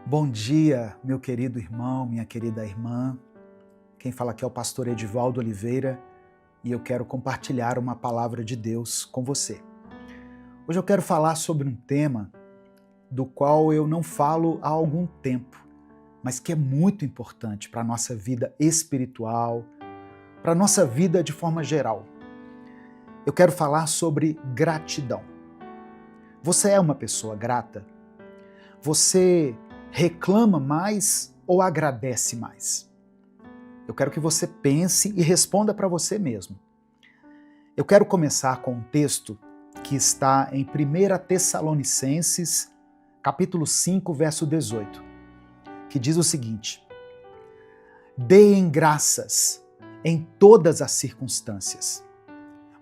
Bom dia, meu querido irmão, minha querida irmã. Quem fala aqui é o pastor Edivaldo Oliveira e eu quero compartilhar uma palavra de Deus com você. Hoje eu quero falar sobre um tema do qual eu não falo há algum tempo, mas que é muito importante para a nossa vida espiritual, para a nossa vida de forma geral. Eu quero falar sobre gratidão. Você é uma pessoa grata? Você reclama mais ou agradece mais? Eu quero que você pense e responda para você mesmo. Eu quero começar com um texto que está em 1 Tessalonicenses, capítulo 5, verso 18, que diz o seguinte: Deem graças em todas as circunstâncias,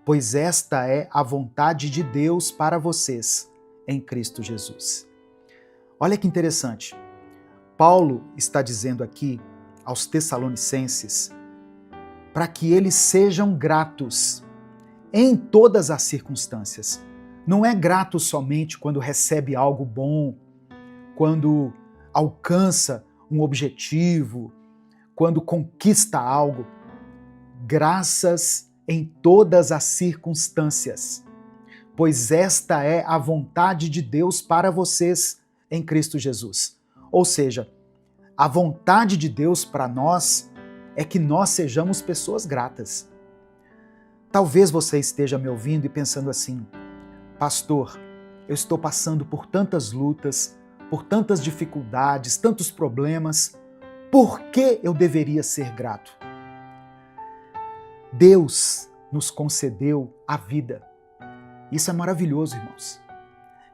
pois esta é a vontade de Deus para vocês em Cristo Jesus. Olha que interessante. Paulo está dizendo aqui aos Tessalonicenses para que eles sejam gratos em todas as circunstâncias. Não é grato somente quando recebe algo bom, quando alcança um objetivo, quando conquista algo. Graças em todas as circunstâncias, pois esta é a vontade de Deus para vocês em Cristo Jesus. Ou seja, a vontade de Deus para nós é que nós sejamos pessoas gratas. Talvez você esteja me ouvindo e pensando assim: pastor, eu estou passando por tantas lutas, por tantas dificuldades, tantos problemas, por que eu deveria ser grato? Deus nos concedeu a vida. Isso é maravilhoso, irmãos.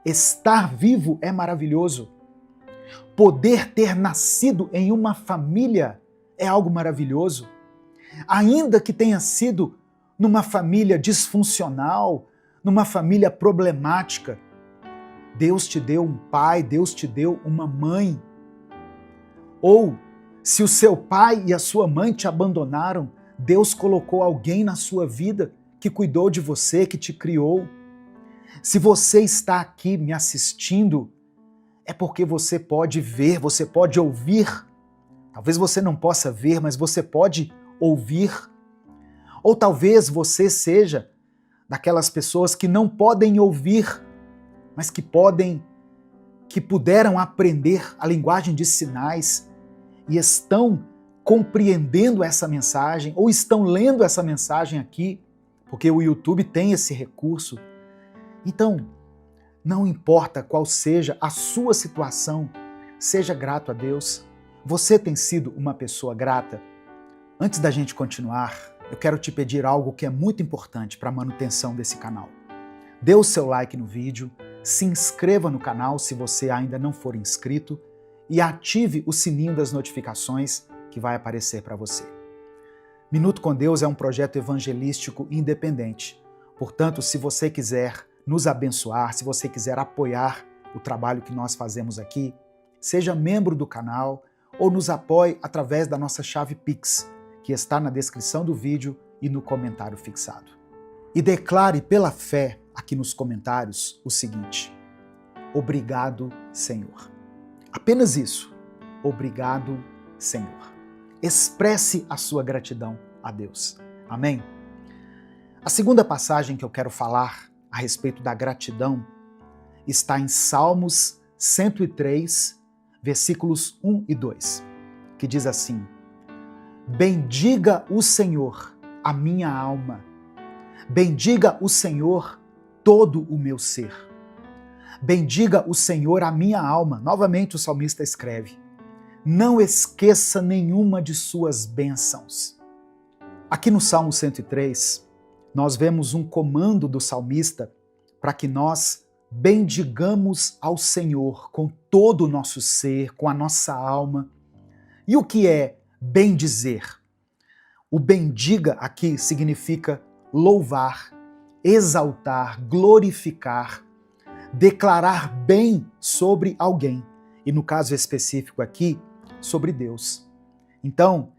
Estar vivo é maravilhoso. Poder ter nascido em uma família é algo maravilhoso. Ainda que tenha sido numa família disfuncional, numa família problemática, Deus te deu um pai, Deus te deu uma mãe. Ou, se o seu pai e a sua mãe te abandonaram, Deus colocou alguém na sua vida que cuidou de você, que te criou. Se você está aqui me assistindo, é porque você pode ver, você pode ouvir. Talvez você não possa ver, mas você pode ouvir. Ou talvez você seja daquelas pessoas que não podem ouvir, mas que puderam aprender a linguagem de sinais e estão compreendendo essa mensagem, ou estão lendo essa mensagem aqui, porque o YouTube tem esse recurso. Então, não importa qual seja a sua situação, seja grato a Deus. Você tem sido uma pessoa grata? Antes da gente continuar, eu quero te pedir algo que é muito importante para a manutenção desse canal. Dê o seu like no vídeo, se inscreva no canal se você ainda não for inscrito e ative o sininho das notificações que vai aparecer para você. Minuto com Deus é um projeto evangelístico independente. Portanto, se você quiser nos abençoar, se você quiser apoiar o trabalho que nós fazemos aqui, seja membro do canal ou nos apoie através da nossa chave Pix, que está na descrição do vídeo e no comentário fixado. E declare pela fé aqui nos comentários o seguinte: obrigado, Senhor. Apenas isso. Obrigado, Senhor. Expresse a sua gratidão a Deus. Amém? A segunda passagem que eu quero falar a respeito da gratidão está em Salmos 103, versículos 1 e 2, que diz assim: Bendiga o Senhor, a minha alma. Bendiga o Senhor, todo o meu ser. Bendiga o Senhor, a minha alma. Novamente o salmista escreve: não esqueça nenhuma de suas bênçãos. Aqui no Salmo 103, nós vemos um comando do salmista para que nós bendigamos ao Senhor com todo o nosso ser, com a nossa alma. E o que é bendizer? O bendiga aqui significa louvar, exaltar, glorificar, declarar bem sobre alguém. E no caso específico aqui, sobre Deus. Então,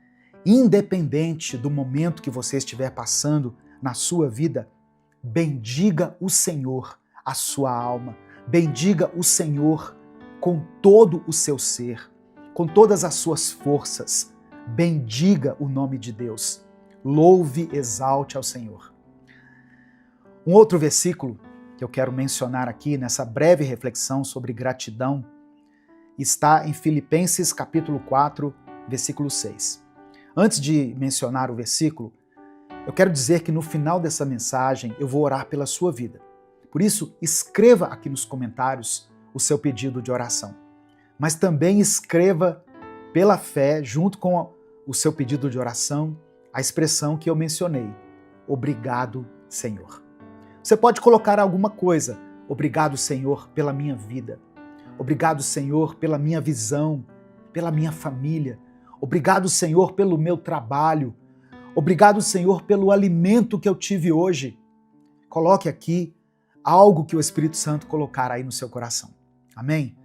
independente do momento que você estiver passando na sua vida, bendiga o Senhor, a sua alma. Bendiga o Senhor com todo o seu ser, com todas as suas forças. Bendiga o nome de Deus. Louve, exalte ao Senhor. Um outro versículo que eu quero mencionar aqui nessa breve reflexão sobre gratidão está em Filipenses capítulo 4, versículo 6. Antes de mencionar o versículo, eu quero dizer que no final dessa mensagem eu vou orar pela sua vida. Por isso, escreva aqui nos comentários o seu pedido de oração. Mas também escreva pela fé, junto com o seu pedido de oração, a expressão que eu mencionei. Obrigado, Senhor. Você pode colocar alguma coisa. Obrigado, Senhor, pela minha vida. Obrigado, Senhor, pela minha visão, pela minha família. Obrigado, Senhor, pelo meu trabalho. Obrigado, Senhor, pelo alimento que eu tive hoje. Coloque aqui algo que o Espírito Santo colocar aí no seu coração. Amém?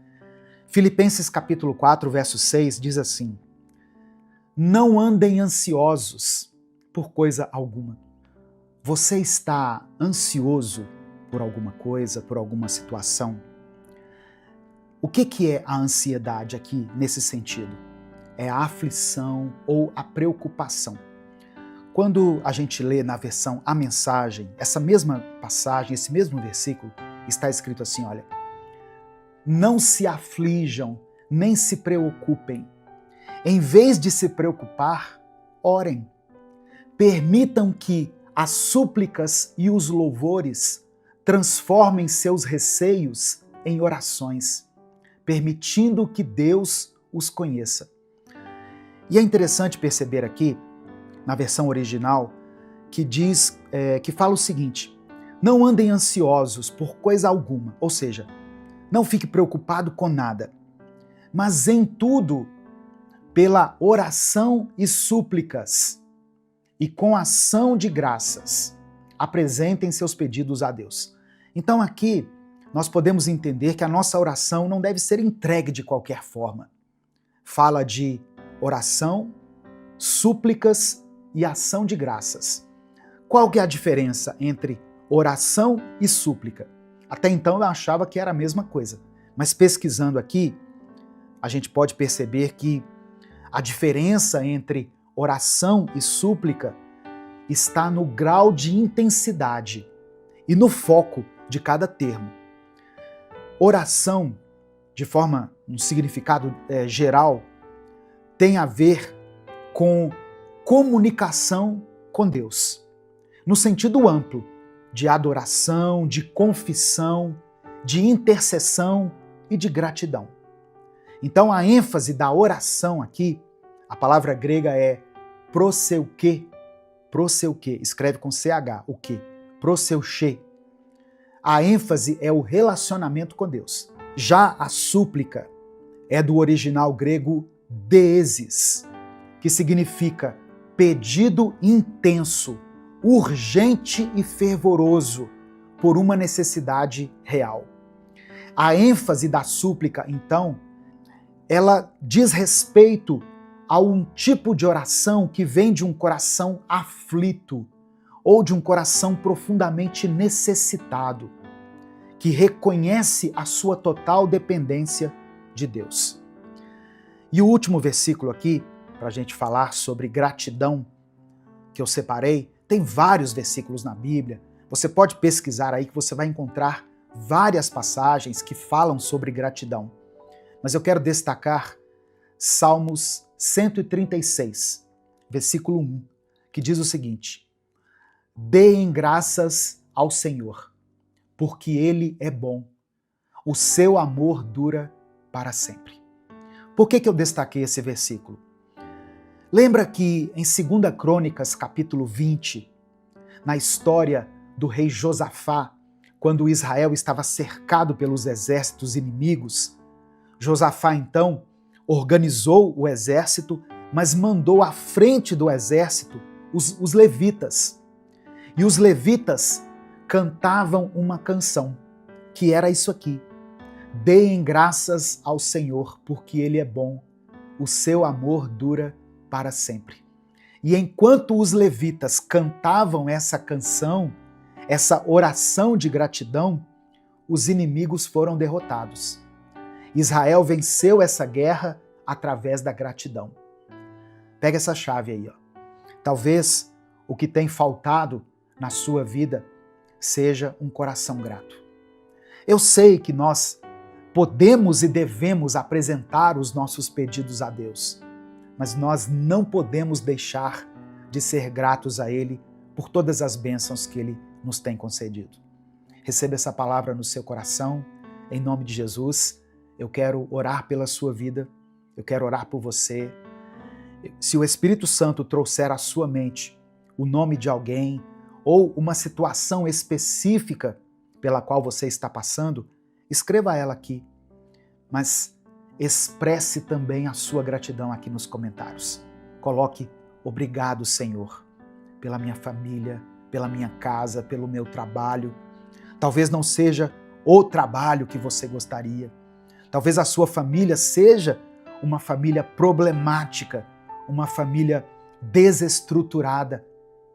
Filipenses capítulo 4, verso 6 diz assim: não andem ansiosos por coisa alguma. Você está ansioso por alguma coisa, por alguma situação? O que é a ansiedade aqui nesse sentido? É a aflição ou a preocupação. Quando a gente lê na versão A Mensagem, essa mesma passagem, esse mesmo versículo, está escrito assim, olha: não se aflijam, nem se preocupem. Em vez de se preocupar, orem. Permitam que as súplicas e os louvores transformem seus receios em orações, permitindo que Deus os conheça. E é interessante perceber aqui, na versão original, que diz, que fala o seguinte: não andem ansiosos por coisa alguma, ou seja, não fique preocupado com nada, mas em tudo, pela oração e súplicas, e com ação de graças, apresentem seus pedidos a Deus. Então aqui, nós podemos entender que a nossa oração não deve ser entregue de qualquer forma. Fala de oração, súplicas e ação de graças. Qual que é a diferença entre oração e súplica? Até então eu achava que era a mesma coisa, mas pesquisando aqui, a gente pode perceber que a diferença entre oração e súplica está no grau de intensidade e no foco de cada termo. Oração, de forma, um significado geral, tem a ver com comunicação com Deus, no sentido amplo, de adoração, de confissão, de intercessão e de gratidão. Então a ênfase da oração aqui, a palavra grega é proseuche, escreve com CH, o quê? Proseuche. A ênfase é o relacionamento com Deus. Já a súplica é do original grego deesis, que significa pedido intenso, urgente e fervoroso por uma necessidade real. A ênfase da súplica, então, ela diz respeito a um tipo de oração que vem de um coração aflito ou de um coração profundamente necessitado, que reconhece a sua total dependência de Deus. E o último versículo aqui, para a gente falar sobre gratidão, que eu separei, tem vários versículos na Bíblia. Você pode pesquisar aí que você vai encontrar várias passagens que falam sobre gratidão. Mas eu quero destacar Salmos 136, versículo 1, que diz o seguinte: deem graças ao Senhor, porque Ele é bom. O seu amor dura para sempre. Por que eu destaquei esse versículo? Lembra que em 2 Crônicas, capítulo 20, na história do rei Josafá, quando Israel estava cercado pelos exércitos inimigos, Josafá então organizou o exército, mas mandou à frente do exército os levitas. E os levitas cantavam uma canção, que era isso aqui: deem graças ao Senhor, porque Ele é bom, o seu amor dura para sempre. E enquanto os levitas cantavam essa canção, essa oração de gratidão, os inimigos foram derrotados. Israel venceu essa guerra através da gratidão. Pega essa chave aí, ó. Talvez o que tem faltado na sua vida seja um coração grato. Eu sei que nós podemos e devemos apresentar os nossos pedidos a Deus, mas nós não podemos deixar de ser gratos a Ele por todas as bênçãos que Ele nos tem concedido. Receba essa palavra no seu coração, em nome de Jesus. Eu quero orar pela sua vida, eu quero orar por você. Se o Espírito Santo trouxer à sua mente o nome de alguém ou uma situação específica pela qual você está passando, escreva ela aqui, mas expresse também a sua gratidão aqui nos comentários. Coloque: obrigado, Senhor, pela minha família, pela minha casa, pelo meu trabalho. Talvez não seja o trabalho que você gostaria. Talvez a sua família seja uma família problemática, uma família desestruturada,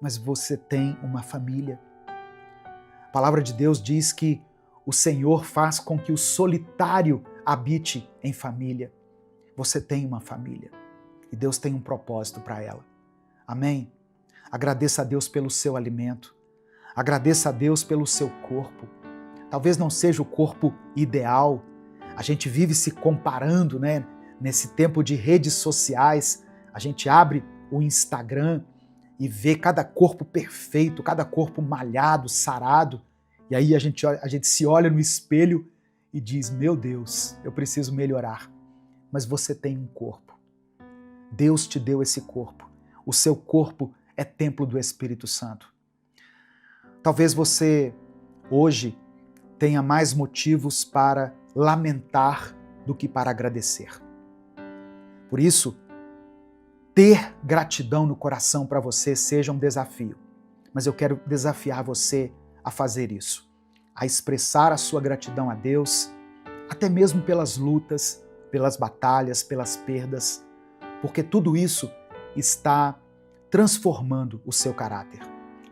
mas você tem uma família. A palavra de Deus diz que o Senhor faz com que o solitário habite em família. Você tem uma família e Deus tem um propósito para ela. Amém? Agradeça a Deus pelo seu alimento. Agradeça a Deus pelo seu corpo. Talvez não seja o corpo ideal. A gente vive se comparando, né? Nesse tempo de redes sociais, a gente abre o Instagram e vê cada corpo perfeito, cada corpo malhado, sarado. E aí a gente se olha no espelho e diz: meu Deus, eu preciso melhorar. Mas você tem um corpo. Deus te deu esse corpo. O seu corpo é templo do Espírito Santo. Talvez você hoje tenha mais motivos para lamentar do que para agradecer. Por isso, ter gratidão no coração para você seja um desafio. Mas eu quero desafiar você a fazer isso, a expressar a sua gratidão a Deus, até mesmo pelas lutas, pelas batalhas, pelas perdas, porque tudo isso está transformando o seu caráter,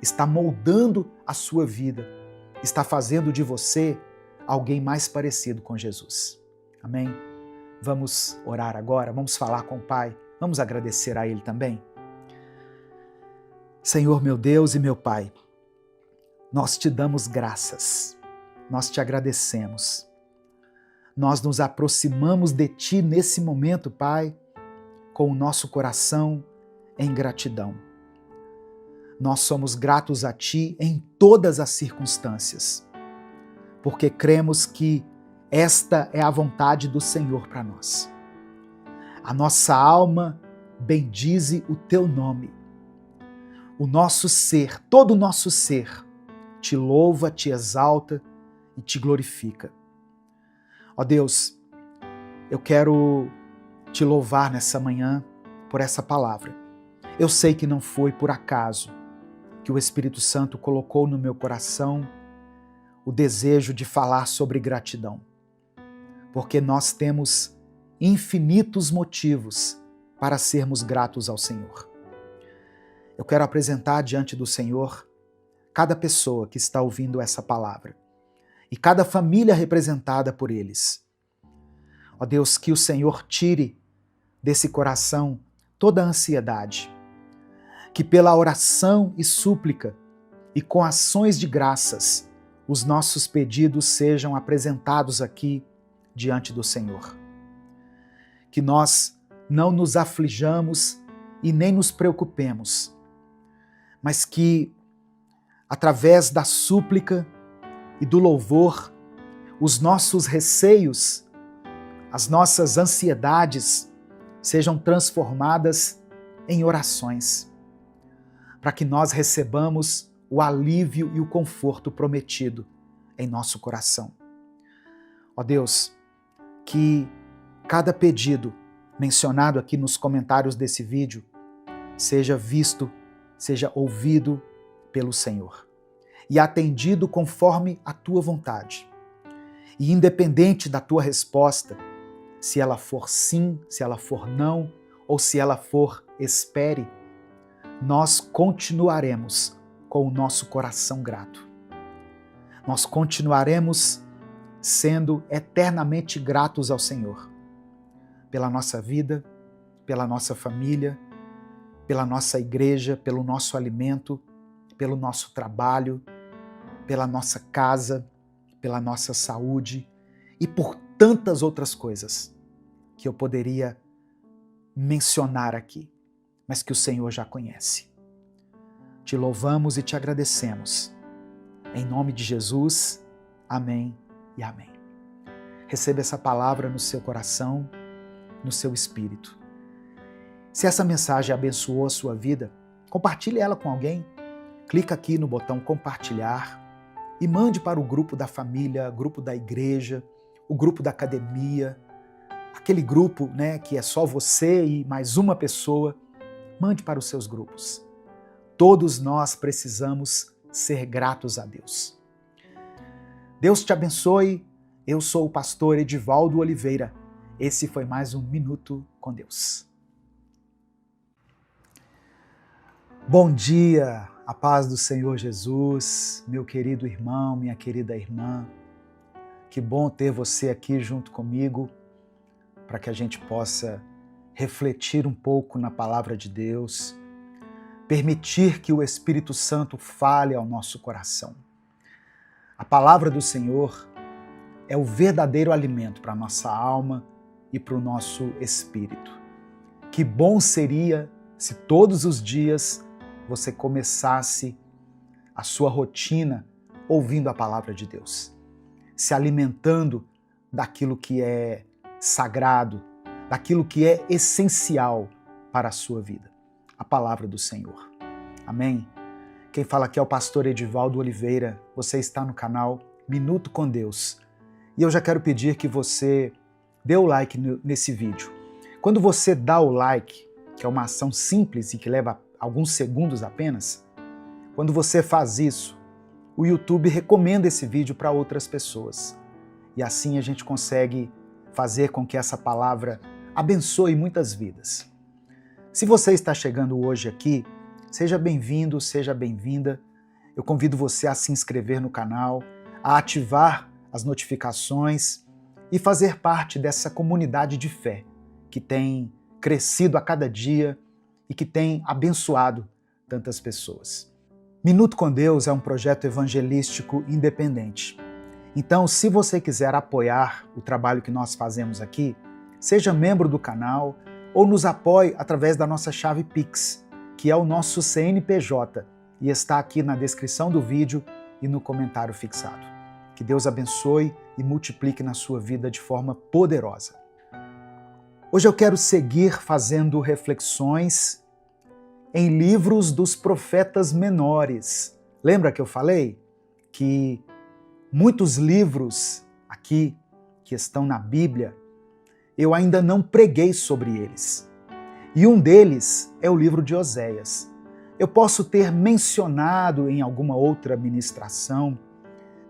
está moldando a sua vida, está fazendo de você alguém mais parecido com Jesus. Amém? Vamos orar agora, vamos falar com o Pai, vamos agradecer a Ele também. Senhor, meu Deus e meu Pai, nós te damos graças, nós te agradecemos. Nós nos aproximamos de Ti nesse momento, Pai, com o nosso coração em gratidão. Nós somos gratos a Ti em todas as circunstâncias, porque cremos que esta é a vontade do Senhor para nós. A nossa alma bendize o Teu nome. O nosso ser, todo o nosso ser, te louva, te exalta e te glorifica. Ó Deus, eu quero te louvar nessa manhã por essa palavra. Eu sei que não foi por acaso que o Espírito Santo colocou no meu coração o desejo de falar sobre gratidão, porque nós temos infinitos motivos para sermos gratos ao Senhor. Eu quero apresentar diante do Senhor cada pessoa que está ouvindo essa palavra e cada família representada por eles. Ó Deus, que o Senhor tire desse coração toda a ansiedade, que pela oração e súplica e com ações de graças os nossos pedidos sejam apresentados aqui diante do Senhor. Que nós não nos aflijamos e nem nos preocupemos, mas que, através da súplica e do louvor, os nossos receios, as nossas ansiedades sejam transformadas em orações, para que nós recebamos o alívio e o conforto prometido em nosso coração. Ó Deus, que cada pedido mencionado aqui nos comentários desse vídeo seja visto, seja ouvido pelo Senhor e atendido conforme a Tua vontade. E independente da Tua resposta, se ela for sim, se ela for não, ou se ela for espere, nós continuaremos com o nosso coração grato. Nós continuaremos sendo eternamente gratos ao Senhor pela nossa vida, pela nossa família, pela nossa igreja, pelo nosso alimento, pelo nosso trabalho, pela nossa casa, pela nossa saúde e por tantas outras coisas que eu poderia mencionar aqui, mas que o Senhor já conhece. Te louvamos e te agradecemos. Em nome de Jesus, amém e amém. Receba essa palavra no seu coração, no seu espírito. Se essa mensagem abençoou a sua vida, compartilhe ela com alguém. Clica aqui no botão compartilhar e mande para o grupo da família, grupo da igreja, o grupo da academia, aquele grupo, que é só você e mais uma pessoa. Mande para os seus grupos. Todos nós precisamos ser gratos a Deus. Deus te abençoe. Eu sou o pastor Edivaldo Oliveira. Esse foi mais um Minuto com Deus. Bom dia, a paz do Senhor Jesus, meu querido irmão, minha querida irmã. Que bom ter você aqui junto comigo para que a gente possa refletir um pouco na palavra de Deus, permitir que o Espírito Santo fale ao nosso coração. A palavra do Senhor é o verdadeiro alimento para a nossa alma e para o nosso espírito. Que bom seria se todos os dias você começasse a sua rotina ouvindo a palavra de Deus, se alimentando daquilo que é sagrado, daquilo que é essencial para a sua vida, a palavra do Senhor. Amém? Quem fala aqui é o pastor Edivaldo Oliveira. Você está no canal Minuto com Deus. E eu já quero pedir que você dê o like nesse vídeo. Quando você dá o like, que é uma ação simples e que leva alguns segundos apenas, quando você faz isso, o YouTube recomenda esse vídeo para outras pessoas. E assim a gente consegue fazer com que essa palavra abençoe muitas vidas. Se você está chegando hoje aqui, seja bem-vindo, seja bem-vinda. Eu convido você a se inscrever no canal, a ativar as notificações e fazer parte dessa comunidade de fé que tem crescido a cada dia e que tem abençoado tantas pessoas. Minuto com Deus é um projeto evangelístico independente. Então, se você quiser apoiar o trabalho que nós fazemos aqui, seja membro do canal ou nos apoie através da nossa chave Pix, que é o nosso CNPJ, e está aqui na descrição do vídeo e no comentário fixado. Que Deus abençoe e multiplique na sua vida de forma poderosa. Hoje eu quero seguir fazendo reflexões em livros dos profetas menores. Lembra que eu falei que muitos livros aqui que estão na Bíblia, eu ainda não preguei sobre eles. E um deles é o livro de Oséias. Eu posso ter mencionado em alguma outra ministração,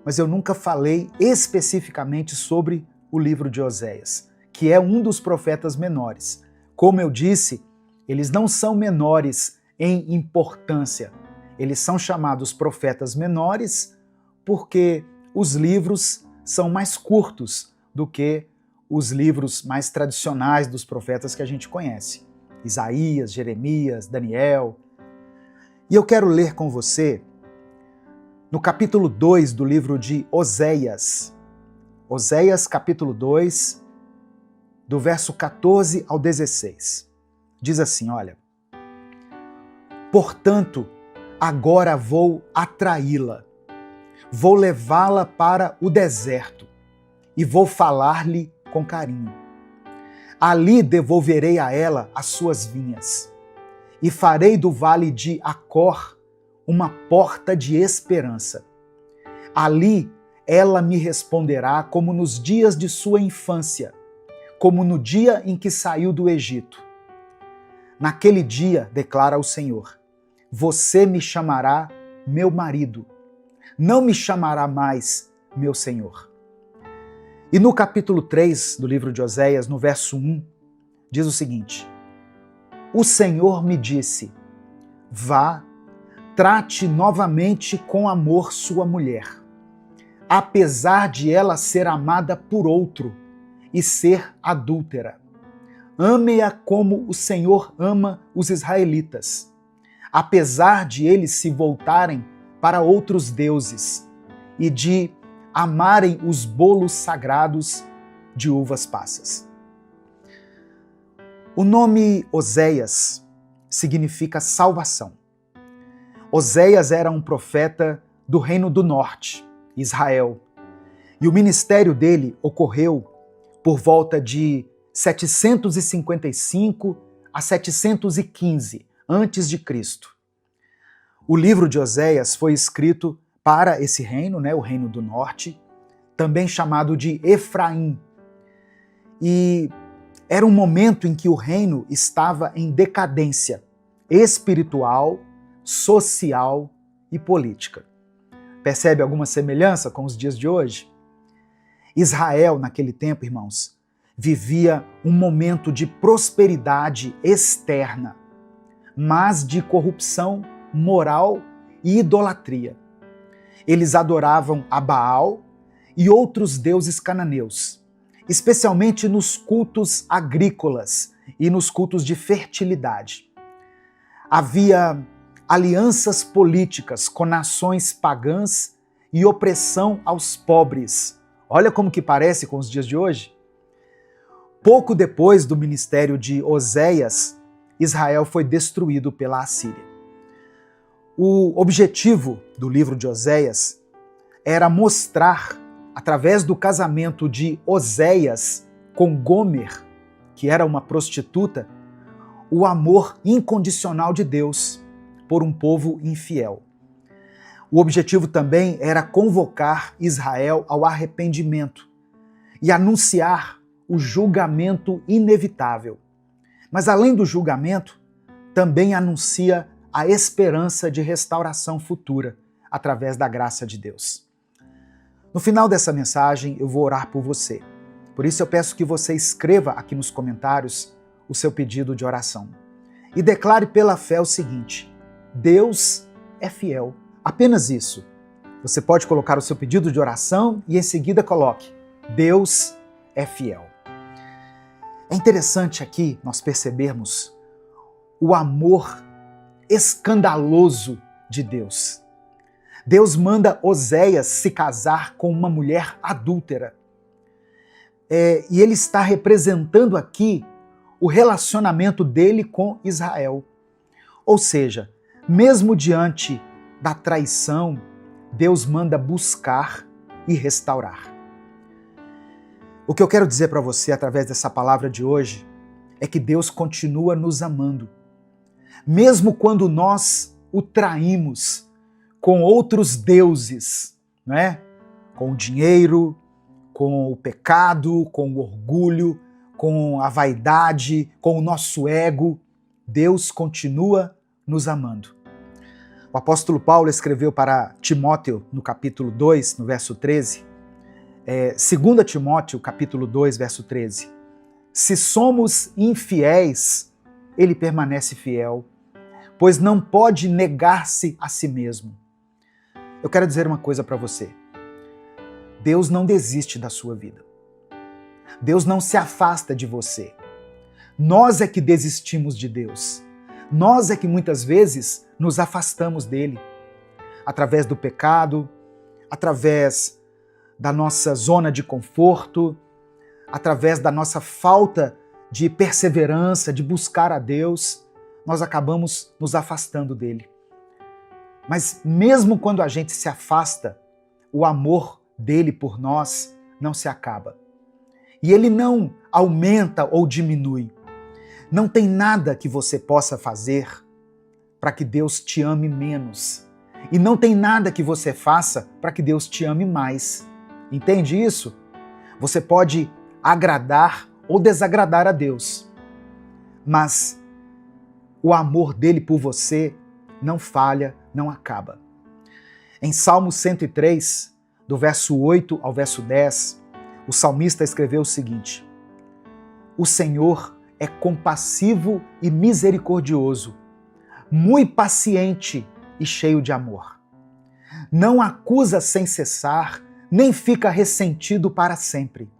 mas eu nunca falei especificamente sobre o livro de Oséias, que é um dos profetas menores. Como eu disse, eles não são menores em importância. Eles são chamados profetas menores porque os livros são mais curtos do que os livros mais tradicionais dos profetas que a gente conhece. Isaías, Jeremias, Daniel. E eu quero ler com você no capítulo 2 do livro de Oséias. Oséias, capítulo 2, do verso 14 ao 16. Diz assim, olha: Portanto, agora vou atraí-la, vou levá-la para o deserto e vou falar-lhe com carinho. Ali devolverei a ela as suas vinhas e farei do vale de Acor uma porta de esperança. Ali ela me responderá como nos dias de sua infância, como no dia em que saiu do Egito. Naquele dia, declara o Senhor, você me chamará meu marido, não me chamará mais meu Senhor. E no capítulo 3 do livro de Oséias, no verso 1, diz o seguinte: O Senhor me disse, vá, trate novamente com amor sua mulher. apesar de ela ser amada por outro e ser adúltera. Ame-a como o Senhor ama os israelitas, apesar de eles se voltarem para outros deuses e de amarem os bolos sagrados de uvas passas. O nome Oséias significa salvação. Oséias era um profeta do Reino do Norte, Israel, e o ministério dele ocorreu por volta de 755 a 715 antes de Cristo. O livro de Oséias foi escrito para esse reino, o Reino do Norte, também chamado de Efraim. E era um momento em que o reino estava em decadência espiritual, social e política. Percebe alguma semelhança com os dias de hoje? Israel, naquele tempo, irmãos, vivia um momento de prosperidade externa, mas de corrupção moral e idolatria. Eles adoravam a Baal e outros deuses cananeus, especialmente nos cultos agrícolas e nos cultos de fertilidade. Havia alianças políticas com nações pagãs e opressão aos pobres. Olha como que parece com os dias de hoje. Pouco depois do ministério de Oséias, Israel foi destruído pela Assíria. O objetivo do livro de Oséias era mostrar, através do casamento de Oséias com Gomer, que era uma prostituta, o amor incondicional de Deus por um povo infiel. O objetivo também era convocar Israel ao arrependimento e anunciar o julgamento inevitável. Mas além do julgamento, também anuncia a esperança de restauração futura através da graça de Deus. No final dessa mensagem, eu vou orar por você. Por isso eu peço que você escreva aqui nos comentários o seu pedido de oração. E declare pela fé o seguinte: Deus é fiel. Apenas isso. Você pode colocar o seu pedido de oração e em seguida coloque: Deus é fiel. É interessante aqui nós percebermos o amor escandaloso de Deus. Deus manda Oséias se casar com uma mulher adúltera. E ele está representando aqui o relacionamento dele com Israel. Ou seja, mesmo diante da traição, Deus manda buscar e restaurar. O que eu quero dizer para você através dessa palavra de hoje é que Deus continua nos amando. Mesmo quando nós o traímos com outros deuses, com o dinheiro, com o pecado, com o orgulho, com a vaidade, com o nosso ego, Deus continua nos amando. O apóstolo Paulo escreveu para Timóteo, no capítulo 2, no verso 13, 2 Timóteo, capítulo 2, verso 13, se somos infiéis, ele permanece fiel, pois não pode negar-se a si mesmo. Eu quero dizer uma coisa para você. Deus não desiste da sua vida. Deus não se afasta de você. Nós é que desistimos de Deus. Nós é que muitas vezes nos afastamos dele. Através do pecado, através da nossa zona de conforto, através da nossa falta de perseverança, de buscar a Deus, nós acabamos nos afastando dele. Mas mesmo quando a gente se afasta, o amor dele por nós não se acaba. E ele não aumenta ou diminui. Não tem nada que você possa fazer para que Deus te ame menos. E não tem nada que você faça para que Deus te ame mais. Entende isso? Você pode agradar ou desagradar a Deus. Mas o amor dele por você não falha, não acaba. Em Salmo 103, do verso 8 ao verso 10, o salmista escreveu o seguinte: O Senhor é compassivo e misericordioso, muito paciente e cheio de amor. Não acusa sem cessar, nem fica ressentido para sempre.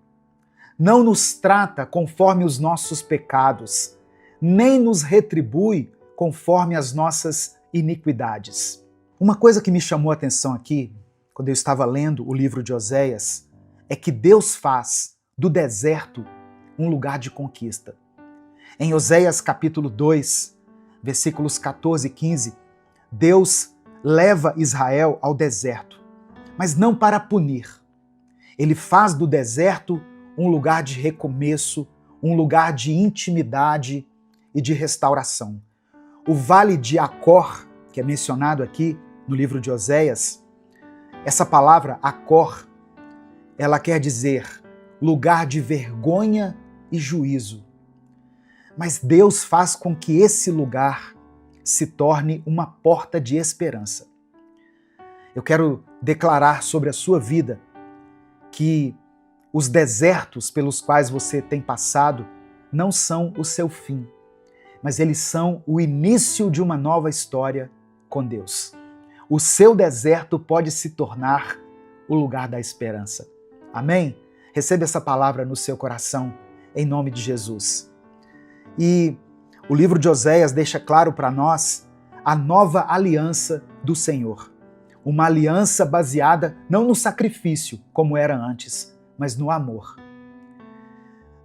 Não nos trata conforme os nossos pecados, nem nos retribui conforme as nossas iniquidades. Uma coisa que me chamou a atenção aqui, quando eu estava lendo o livro de Oséias, é que Deus faz do deserto um lugar de conquista. Em Oséias capítulo 2, versículos 14 e 15, Deus leva Israel ao deserto, mas não para punir. Ele faz do deserto um lugar de recomeço, um lugar de intimidade e de restauração. O vale de Acor, que é mencionado aqui no livro de Oséias, essa palavra Acor, ela quer dizer lugar de vergonha e juízo. Mas Deus faz com que esse lugar se torne uma porta de esperança. Eu quero declarar sobre a sua vida que os desertos pelos quais você tem passado não são o seu fim, mas eles são o início de uma nova história com Deus. O seu deserto pode se tornar o lugar da esperança. Amém? Receba essa palavra no seu coração, em nome de Jesus. E o livro de Oséias deixa claro para nós a nova aliança do Senhor. Uma aliança baseada não no sacrifício, como era antes, mas no amor.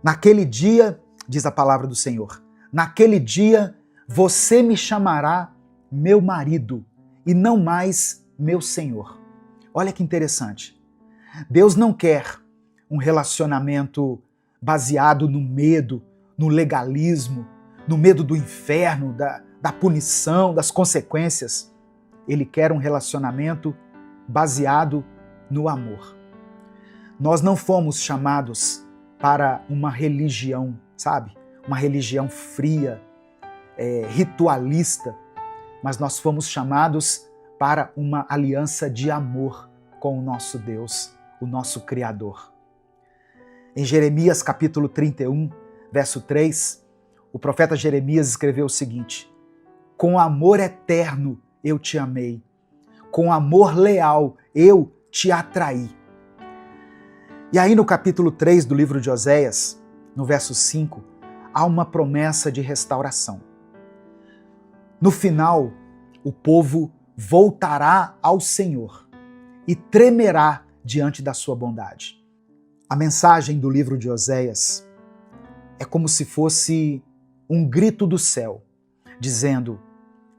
Naquele dia, diz a palavra do Senhor, naquele dia você me chamará meu marido e não mais meu Senhor. Olha que interessante. Deus não quer um relacionamento baseado no medo, no legalismo, no medo do inferno, da punição, das consequências. Ele quer um relacionamento baseado no amor. Nós não fomos chamados para uma religião, sabe? Uma religião fria, ritualista, mas nós fomos chamados para uma aliança de amor com o nosso Deus, o nosso Criador. Em Jeremias capítulo 31, verso 3, o profeta Jeremias escreveu o seguinte: com amor eterno eu te amei, com amor leal eu te atraí. E aí no capítulo 3 do livro de Oséias, no verso 5, há uma promessa de restauração. No final, o povo voltará ao Senhor e tremerá diante da sua bondade. A mensagem do livro de Oséias é como se fosse um grito do céu, dizendo: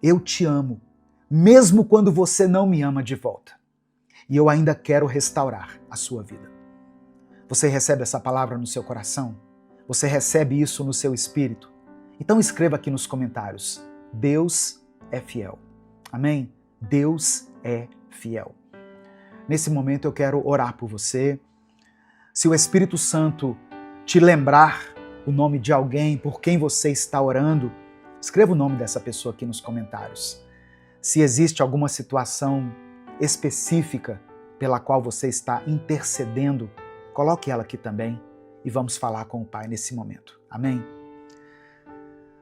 eu te amo, mesmo quando você não me ama de volta. E eu ainda quero restaurar a sua vida. Você recebe essa palavra no seu coração? Você recebe isso no seu espírito? Então escreva aqui nos comentários: Deus é fiel. Amém? Deus é fiel. Nesse momento eu quero orar por você. Se o Espírito Santo te lembrar o nome de alguém por quem você está orando, escreva o nome dessa pessoa aqui nos comentários. Se existe alguma situação específica pela qual você está intercedendo, coloque ela aqui também e vamos falar com o Pai nesse momento. Amém?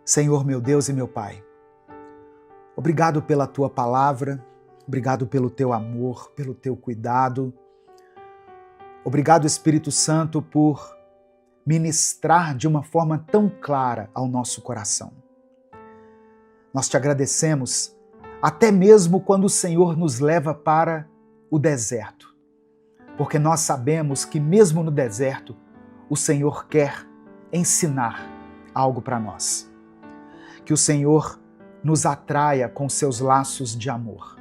Senhor, meu Deus e meu Pai, obrigado pela Tua palavra, obrigado pelo Teu amor, pelo Teu cuidado. Obrigado, Espírito Santo, por ministrar de uma forma tão clara ao nosso coração. Nós te agradecemos até mesmo quando o Senhor nos leva para o deserto, porque nós sabemos que mesmo no deserto o Senhor quer ensinar algo para nós. Que o Senhor nos atraia com seus laços de amor.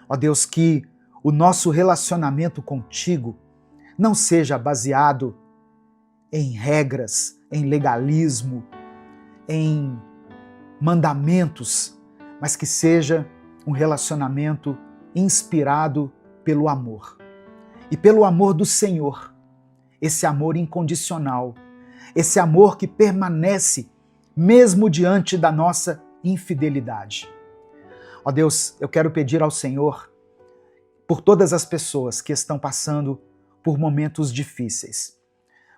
Ó Deus, que o nosso relacionamento contigo não seja baseado em regras, em legalismo, em mandamentos, mas que seja um relacionamento inspirado pelo amor. E pelo amor do Senhor, esse amor incondicional, esse amor que permanece mesmo diante da nossa infidelidade. Ó Deus, eu quero pedir ao Senhor por todas as pessoas que estão passando por momentos difíceis.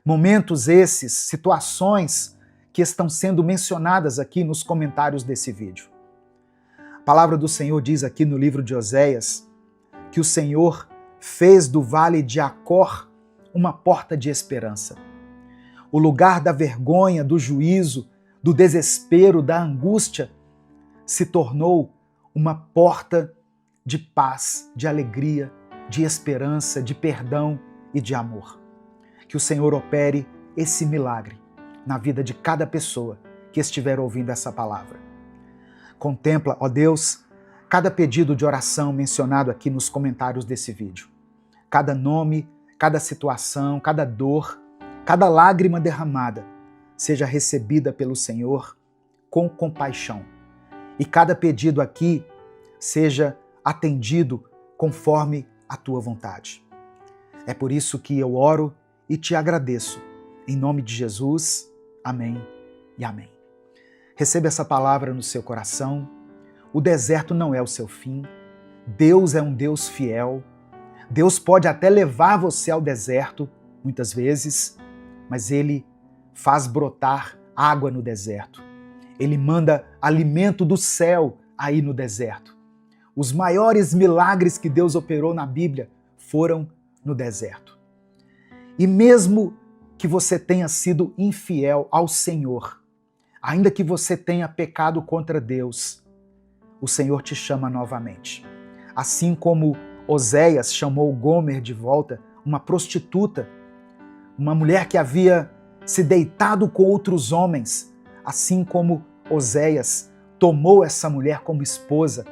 Momentos esses, situações que estão sendo mencionadas aqui nos comentários desse vídeo. A palavra do Senhor diz aqui no livro de Oséias que o Senhor fez do vale de Acor uma porta de esperança. O lugar da vergonha, do juízo, do desespero, da angústia, se tornou uma porta de paz, de alegria, de esperança, de perdão e de amor. Que o Senhor opere esse milagre na vida de cada pessoa que estiver ouvindo essa palavra. Contempla, ó Deus, cada pedido de oração mencionado aqui nos comentários desse vídeo. Cada nome, cada situação, cada dor, cada lágrima derramada seja recebida pelo Senhor com compaixão. E cada pedido aqui seja atendido conforme a tua vontade. É por isso que eu oro e te agradeço. Em nome de Jesus, amém e amém. Receba essa palavra no seu coração. O deserto não é o seu fim. Deus é um Deus fiel. Deus pode até levar você ao deserto, muitas vezes, mas Ele faz brotar água no deserto. Ele manda alimento do céu aí no deserto. Os maiores milagres que Deus operou na Bíblia foram no deserto. E mesmo que você tenha sido infiel ao Senhor, ainda que você tenha pecado contra Deus, o Senhor te chama novamente. Assim como Oséias chamou Gomer de volta, uma prostituta, uma mulher que havia se deitado com outros homens, assim como Oséias tomou essa mulher como esposa,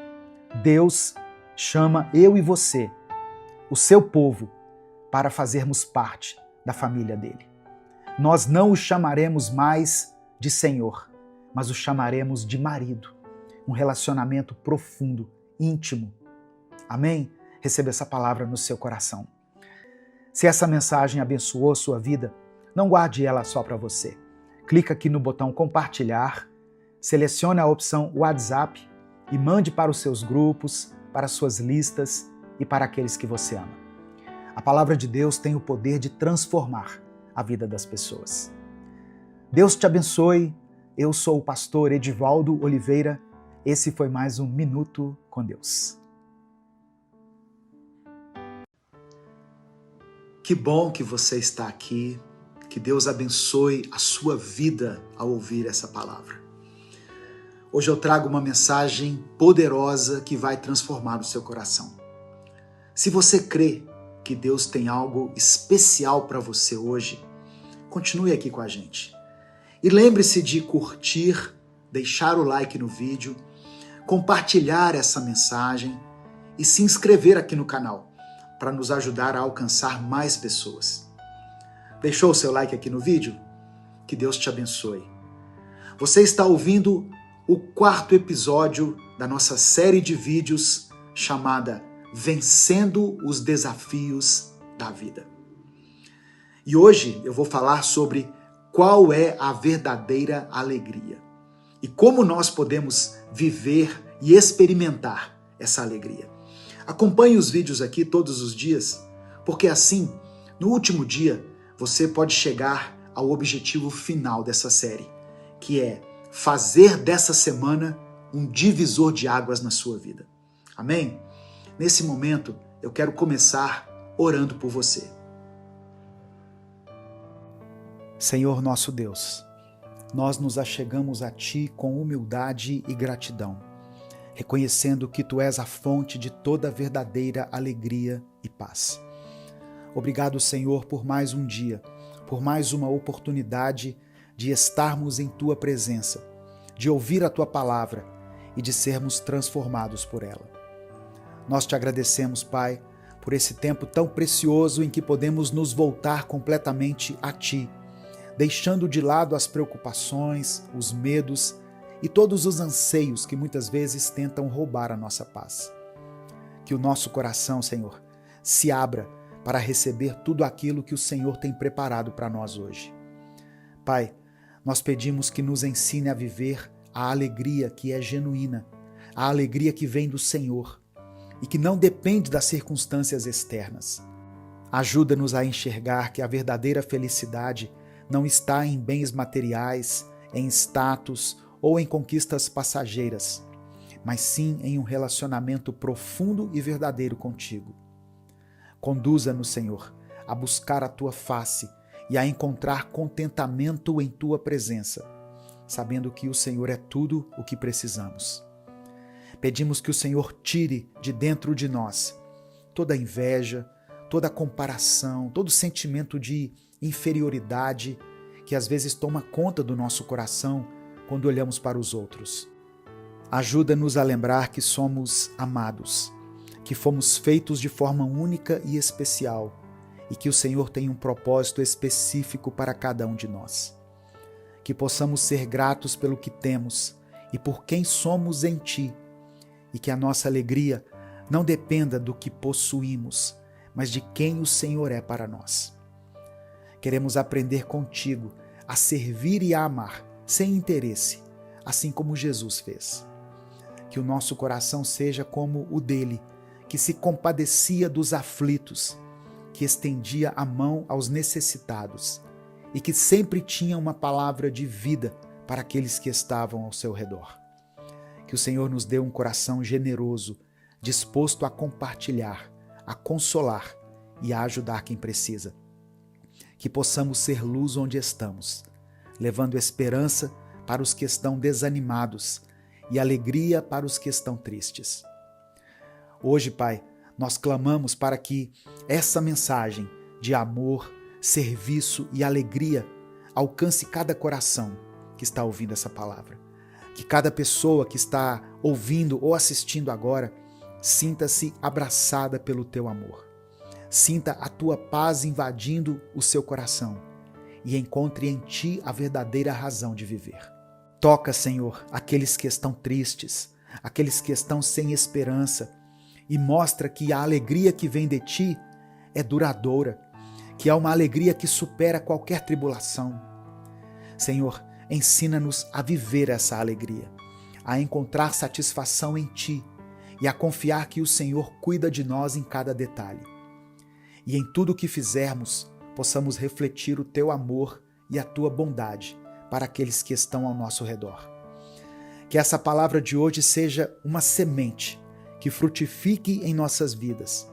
Deus chama eu e você, o seu povo, para fazermos parte da família dele. Nós não o chamaremos mais de Senhor, mas o chamaremos de marido. Um relacionamento profundo, íntimo. Amém? Receba essa palavra no seu coração. Se essa mensagem abençoou sua vida, não guarde ela só para você. Clica aqui no botão compartilhar, selecione a opção WhatsApp e mande para os seus grupos, para as suas listas e para aqueles que você ama. A palavra de Deus tem o poder de transformar a vida das pessoas. Deus te abençoe. Eu sou o pastor Edivaldo Oliveira. Esse foi mais um Minuto com Deus. Que bom que você está aqui. Que Deus abençoe a sua vida ao ouvir essa palavra. Hoje eu trago uma mensagem poderosa que vai transformar o seu coração. Se você crê que Deus tem algo especial para você hoje, continue aqui com a gente. E lembre-se de curtir, deixar o like no vídeo, compartilhar essa mensagem e se inscrever aqui no canal para nos ajudar a alcançar mais pessoas. Deixou o seu like aqui no vídeo? Que Deus te abençoe. Você está ouvindo o 4º episódio da nossa série de vídeos chamada Vencendo os Desafios da Vida. E hoje eu vou falar sobre qual é a verdadeira alegria e como nós podemos viver e experimentar essa alegria. Acompanhe os vídeos aqui todos os dias, porque assim, no último dia, você pode chegar ao objetivo final dessa série, que é fazer dessa semana um divisor de águas na sua vida. Amém? Nesse momento, eu quero começar orando por você. Senhor nosso Deus, nós nos achegamos a Ti com humildade e gratidão, reconhecendo que Tu és a fonte de toda verdadeira alegria e paz. Obrigado, Senhor, por mais um dia, por mais uma oportunidade de estarmos em Tua presença, de ouvir a Tua palavra e de sermos transformados por ela. Nós Te agradecemos, Pai, por esse tempo tão precioso em que podemos nos voltar completamente a Ti, deixando de lado as preocupações, os medos e todos os anseios que muitas vezes tentam roubar a nossa paz. Que o nosso coração, Senhor, se abra para receber tudo aquilo que o Senhor tem preparado para nós hoje. Pai, nós pedimos que nos ensine a viver a alegria que é genuína, a alegria que vem do Senhor e que não depende das circunstâncias externas. Ajuda-nos a enxergar que a verdadeira felicidade não está em bens materiais, em status ou em conquistas passageiras, mas sim em um relacionamento profundo e verdadeiro contigo. Conduza-nos, Senhor, a buscar a Tua face e a encontrar contentamento em Tua presença, sabendo que o Senhor é tudo o que precisamos. Pedimos que o Senhor tire de dentro de nós toda inveja, toda comparação, todo sentimento de inferioridade que às vezes toma conta do nosso coração quando olhamos para os outros. Ajuda-nos a lembrar que somos amados, que fomos feitos de forma única e especial e que o Senhor tem um propósito específico para cada um de nós. Que possamos ser gratos pelo que temos e por quem somos em Ti, e que a nossa alegria não dependa do que possuímos, mas de quem o Senhor é para nós. Queremos aprender contigo a servir e a amar sem interesse, assim como Jesus fez. Que o nosso coração seja como o dele, que se compadecia dos aflitos, que estendia a mão aos necessitados e que sempre tinha uma palavra de vida para aqueles que estavam ao seu redor. Que o Senhor nos dê um coração generoso, disposto a compartilhar, a consolar e a ajudar quem precisa. Que possamos ser luz onde estamos, levando esperança para os que estão desanimados e alegria para os que estão tristes. Hoje, Pai, nós clamamos para que essa mensagem de amor, serviço e alegria alcance cada coração que está ouvindo essa palavra. Que cada pessoa que está ouvindo ou assistindo agora sinta-se abraçada pelo Teu amor. Sinta a Tua paz invadindo o seu coração e encontre em Ti a verdadeira razão de viver. Toca, Senhor, aqueles que estão tristes, aqueles que estão sem esperança, e mostra que a alegria que vem de Ti é duradoura, que é uma alegria que supera qualquer tribulação. Senhor, ensina-nos a viver essa alegria, a encontrar satisfação em Ti e a confiar que o Senhor cuida de nós em cada detalhe. E em tudo o que fizermos, possamos refletir o Teu amor e a Tua bondade para aqueles que estão ao nosso redor. Que essa palavra de hoje seja uma semente que frutifique em nossas vidas,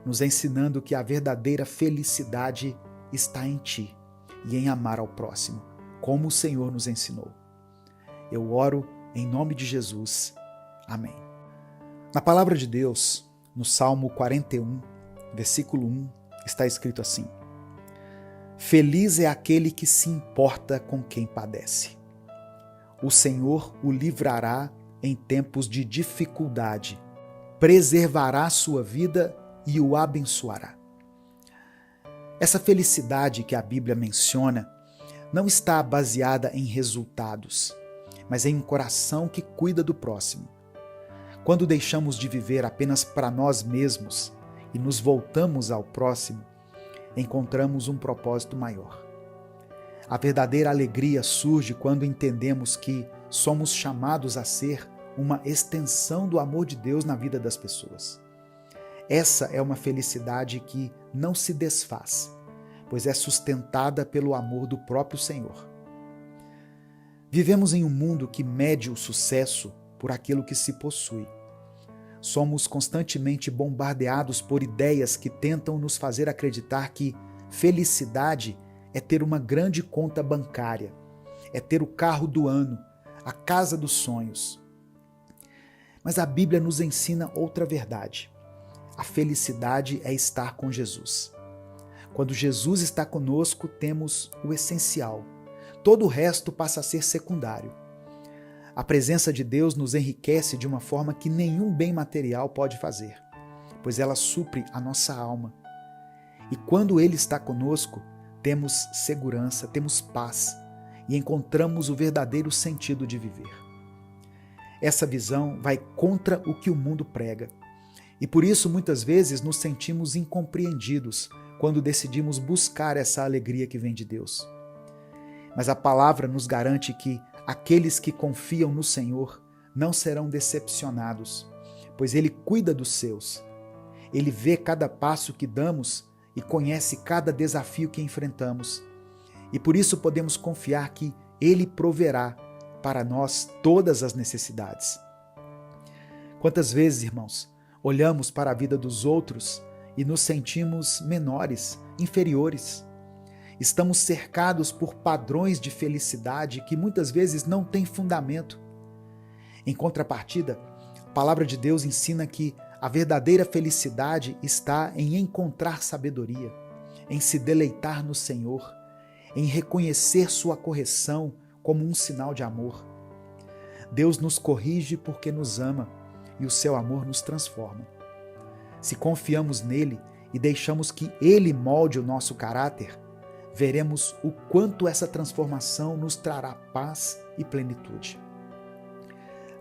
nos ensinando que a verdadeira felicidade está em Ti e em amar ao próximo, como o Senhor nos ensinou. Eu oro em nome de Jesus. Amém. Na palavra de Deus, no Salmo 41, versículo 1, está escrito assim: Feliz é aquele que se importa com quem padece. O Senhor o livrará em tempos de dificuldade, preservará sua vida e o abençoará. Essa felicidade que a Bíblia menciona não está baseada em resultados, mas em um coração que cuida do próximo. Quando deixamos de viver apenas para nós mesmos e nos voltamos ao próximo, encontramos um propósito maior. A verdadeira alegria surge quando entendemos que somos chamados a ser uma extensão do amor de Deus na vida das pessoas. Essa é uma felicidade que não se desfaz, pois é sustentada pelo amor do próprio Senhor. Vivemos em um mundo que mede o sucesso por aquilo que se possui. Somos constantemente bombardeados por ideias que tentam nos fazer acreditar que felicidade é ter uma grande conta bancária, é ter o carro do ano, a casa dos sonhos. Mas a Bíblia nos ensina outra verdade. A felicidade é estar com Jesus. Quando Jesus está conosco, temos o essencial. Todo o resto passa a ser secundário. A presença de Deus nos enriquece de uma forma que nenhum bem material pode fazer, pois ela supre a nossa alma. E quando Ele está conosco, temos segurança, temos paz e encontramos o verdadeiro sentido de viver. Essa visão vai contra o que o mundo prega. E por isso, muitas vezes, nos sentimos incompreendidos quando decidimos buscar essa alegria que vem de Deus. Mas a palavra nos garante que aqueles que confiam no Senhor não serão decepcionados, pois Ele cuida dos seus. Ele vê cada passo que damos e conhece cada desafio que enfrentamos. E por isso podemos confiar que Ele proverá para nós todas as necessidades. Quantas vezes, irmãos, olhamos para a vida dos outros e nos sentimos menores, inferiores. Estamos cercados por padrões de felicidade que muitas vezes não têm fundamento. Em contrapartida, a palavra de Deus ensina que a verdadeira felicidade está em encontrar sabedoria, em se deleitar no Senhor, em reconhecer sua correção como um sinal de amor. Deus nos corrige porque nos ama e o seu amor nos transforma. Se confiamos nele e deixamos que ele molde o nosso caráter, veremos o quanto essa transformação nos trará paz e plenitude.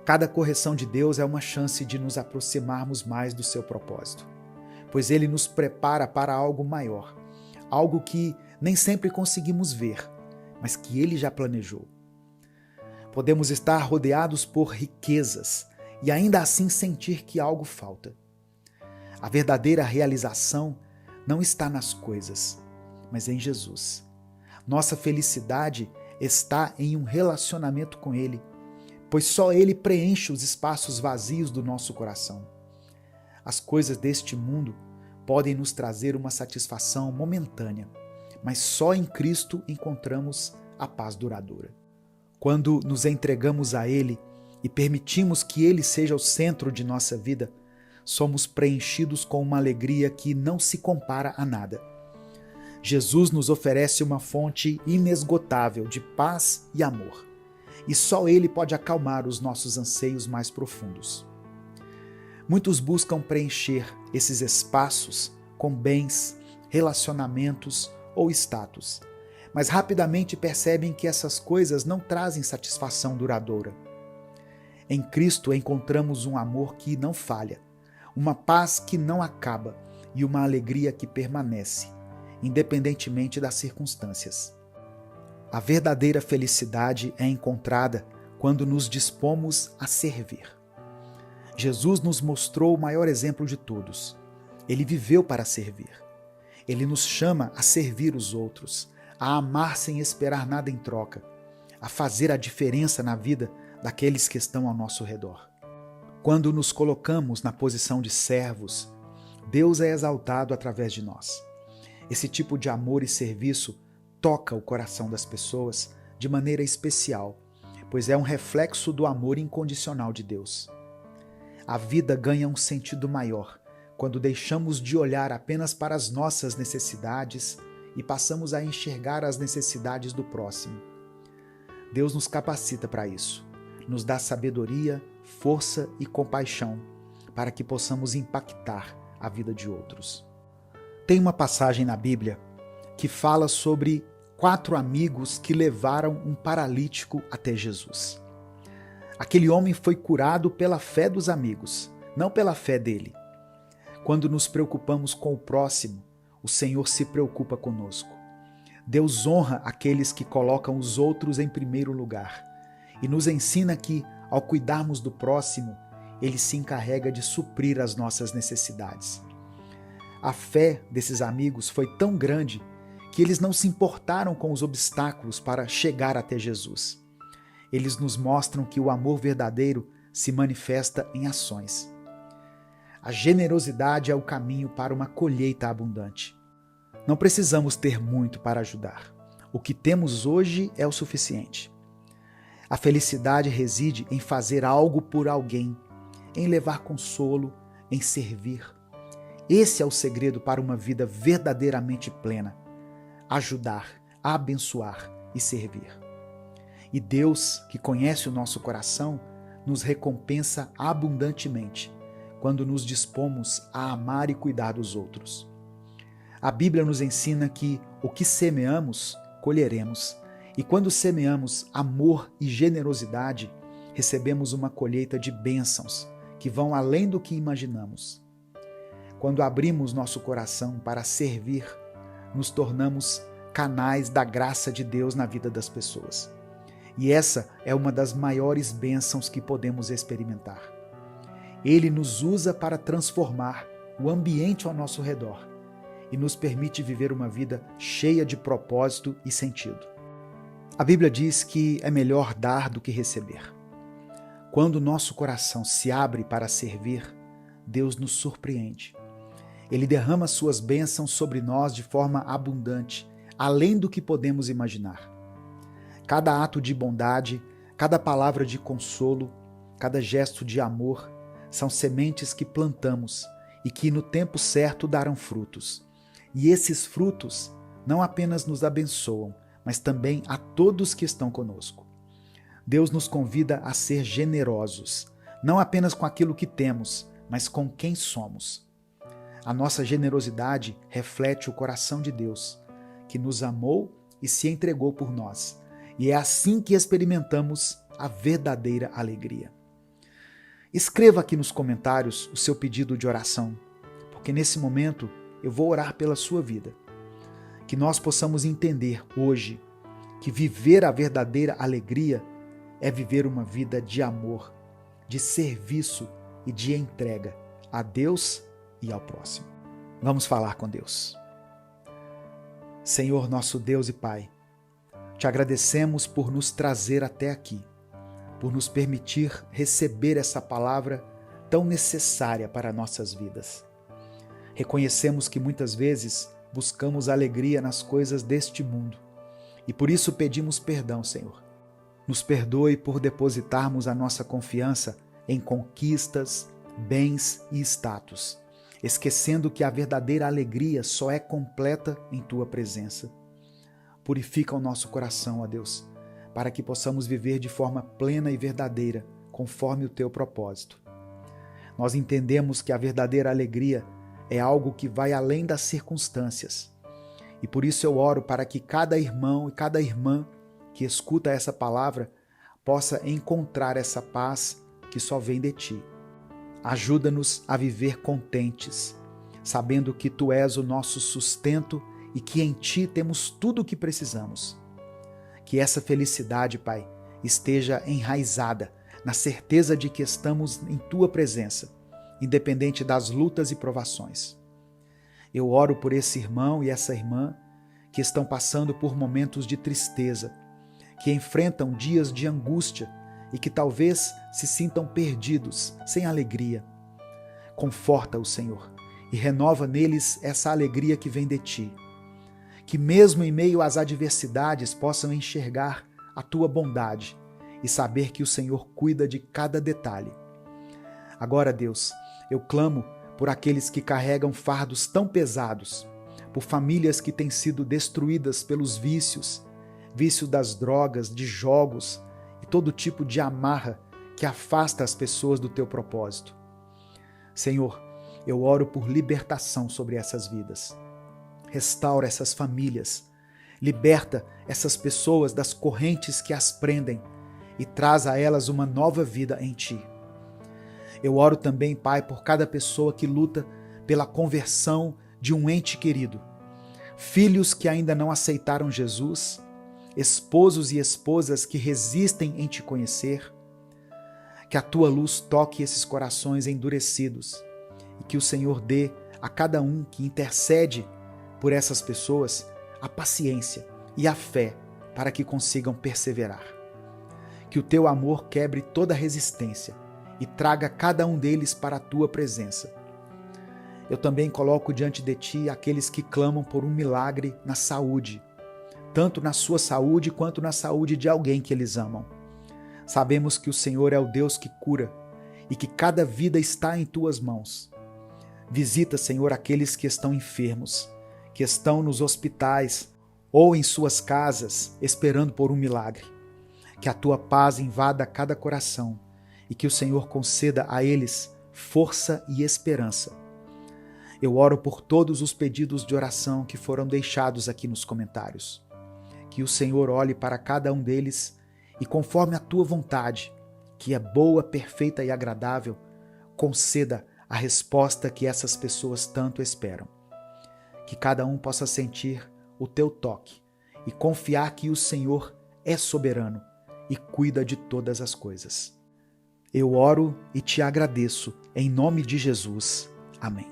Cada correção de Deus é uma chance de nos aproximarmos mais do seu propósito, pois ele nos prepara para algo maior, algo que nem sempre conseguimos ver, mas que ele já planejou. Podemos estar rodeados por riquezas e ainda assim sentir que algo falta. A verdadeira realização não está nas coisas, mas em Jesus. Nossa felicidade está em um relacionamento com Ele, pois só Ele preenche os espaços vazios do nosso coração. As coisas deste mundo podem nos trazer uma satisfação momentânea, mas só em Cristo encontramos a paz duradoura. Quando nos entregamos a Ele e permitimos que Ele seja o centro de nossa vida, somos preenchidos com uma alegria que não se compara a nada. Jesus nos oferece uma fonte inesgotável de paz e amor, e só Ele pode acalmar os nossos anseios mais profundos. Muitos buscam preencher esses espaços com bens, relacionamentos ou status, mas rapidamente percebem que essas coisas não trazem satisfação duradoura. Em Cristo encontramos um amor que não falha, uma paz que não acaba e uma alegria que permanece, independentemente das circunstâncias. A verdadeira felicidade é encontrada quando nos dispomos a servir. Jesus nos mostrou o maior exemplo de todos. Ele viveu para servir. Ele nos chama a servir os outros, a amar sem esperar nada em troca, a fazer a diferença na vida daqueles que estão ao nosso redor. Quando nos colocamos na posição de servos, Deus é exaltado através de nós. Esse tipo de amor e serviço toca o coração das pessoas de maneira especial, pois é um reflexo do amor incondicional de Deus. A vida ganha um sentido maior quando deixamos de olhar apenas para as nossas necessidades e passamos a enxergar as necessidades do próximo. Deus nos capacita para isso, nos dá sabedoria, força e compaixão para que possamos impactar a vida de outros. Tem uma passagem na Bíblia que fala sobre 4 amigos que levaram um paralítico até Jesus. Aquele homem foi curado pela fé dos amigos, não pela fé dele. Quando nos preocupamos com o próximo, o Senhor se preocupa conosco. Deus honra aqueles que colocam os outros em primeiro lugar e nos ensina que, ao cuidarmos do próximo, Ele se encarrega de suprir as nossas necessidades. A fé desses amigos foi tão grande que eles não se importaram com os obstáculos para chegar até Jesus. Eles nos mostram que o amor verdadeiro se manifesta em ações. A generosidade é o caminho para uma colheita abundante. Não precisamos ter muito para ajudar. O que temos hoje é o suficiente. A felicidade reside em fazer algo por alguém, em levar consolo, em servir. Esse é o segredo para uma vida verdadeiramente plena. Ajudar, abençoar e servir. E Deus, que conhece o nosso coração, nos recompensa abundantemente quando nos dispomos a amar e cuidar dos outros. A Bíblia nos ensina que o que semeamos, colheremos. E quando semeamos amor e generosidade, recebemos uma colheita de bênçãos que vão além do que imaginamos. Quando abrimos nosso coração para servir, nos tornamos canais da graça de Deus na vida das pessoas. E essa é uma das maiores bênçãos que podemos experimentar. Ele nos usa para transformar o ambiente ao nosso redor e nos permite viver uma vida cheia de propósito e sentido. A Bíblia diz que é melhor dar do que receber. Quando nosso coração se abre para servir, Deus nos surpreende. Ele derrama suas bênçãos sobre nós de forma abundante, além do que podemos imaginar. Cada ato de bondade, cada palavra de consolo, cada gesto de amor são sementes que plantamos e que no tempo certo darão frutos. E esses frutos não apenas nos abençoam, mas também a todos que estão conosco. Deus nos convida a ser generosos, não apenas com aquilo que temos, mas com quem somos. A nossa generosidade reflete o coração de Deus, que nos amou e se entregou por nós. E é assim que experimentamos a verdadeira alegria. Escreva aqui nos comentários o seu pedido de oração, porque nesse momento eu vou orar pela sua vida. Que nós possamos entender hoje que viver a verdadeira alegria é viver uma vida de amor, de serviço e de entrega a Deus e ao próximo. Vamos falar com Deus. Senhor, nosso Deus e Pai, te agradecemos por nos trazer até aqui, por nos permitir receber essa palavra tão necessária para nossas vidas. Reconhecemos que muitas vezes buscamos alegria nas coisas deste mundo e por isso pedimos perdão, Senhor. Nos perdoe por depositarmos a nossa confiança em conquistas, bens e status, esquecendo que a verdadeira alegria só é completa em Tua presença. Purifica o nosso coração, ó Deus, para que possamos viver de forma plena e verdadeira, conforme o Teu propósito. Nós entendemos que a verdadeira alegria é algo que vai além das circunstâncias. E por isso eu oro para que cada irmão e cada irmã que escuta essa palavra possa encontrar essa paz que só vem de Ti. Ajuda-nos a viver contentes, sabendo que Tu és o nosso sustento e que em Ti temos tudo o que precisamos. Que essa felicidade, Pai, esteja enraizada na certeza de que estamos em Tua presença, independente das lutas e provações. Eu oro por esse irmão e essa irmã que estão passando por momentos de tristeza, que enfrentam dias de angústia e que talvez se sintam perdidos, sem alegria. Conforta-os, Senhor, e renova neles essa alegria que vem de Ti. Que mesmo em meio às adversidades possam enxergar a Tua bondade e saber que o Senhor cuida de cada detalhe. Agora, Deus, eu clamo por aqueles que carregam fardos tão pesados, por famílias que têm sido destruídas pelos vícios das drogas, de jogos e todo tipo de amarra que afasta as pessoas do Teu propósito. Senhor, eu oro por libertação sobre essas vidas. Restaura essas famílias, liberta essas pessoas das correntes que as prendem e traz a elas uma nova vida em Ti. Eu oro também, Pai, por cada pessoa que luta pela conversão de um ente querido, filhos que ainda não aceitaram Jesus, esposos e esposas que resistem em Te conhecer. Que a Tua luz toque esses corações endurecidos e que o Senhor dê a cada um que intercede por essas pessoas a paciência e a fé para que consigam perseverar. Que o Teu amor quebre toda resistência e traga cada um deles para a Tua presença. Eu também coloco diante de Ti aqueles que clamam por um milagre na saúde, tanto na sua saúde quanto na saúde de alguém que eles amam. Sabemos que o Senhor é o Deus que cura e que cada vida está em Tuas mãos. Visita, Senhor, aqueles que estão enfermos, que estão nos hospitais ou em suas casas esperando por um milagre. Que a Tua paz invada cada coração e que o Senhor conceda a eles força e esperança. Eu oro por todos os pedidos de oração que foram deixados aqui nos comentários. Que o Senhor olhe para cada um deles e, conforme a Tua vontade, que é boa, perfeita e agradável, conceda a resposta que essas pessoas tanto esperam. Que cada um possa sentir o Teu toque e confiar que o Senhor é soberano e cuida de todas as coisas. Eu oro e Te agradeço, em nome de Jesus. Amém.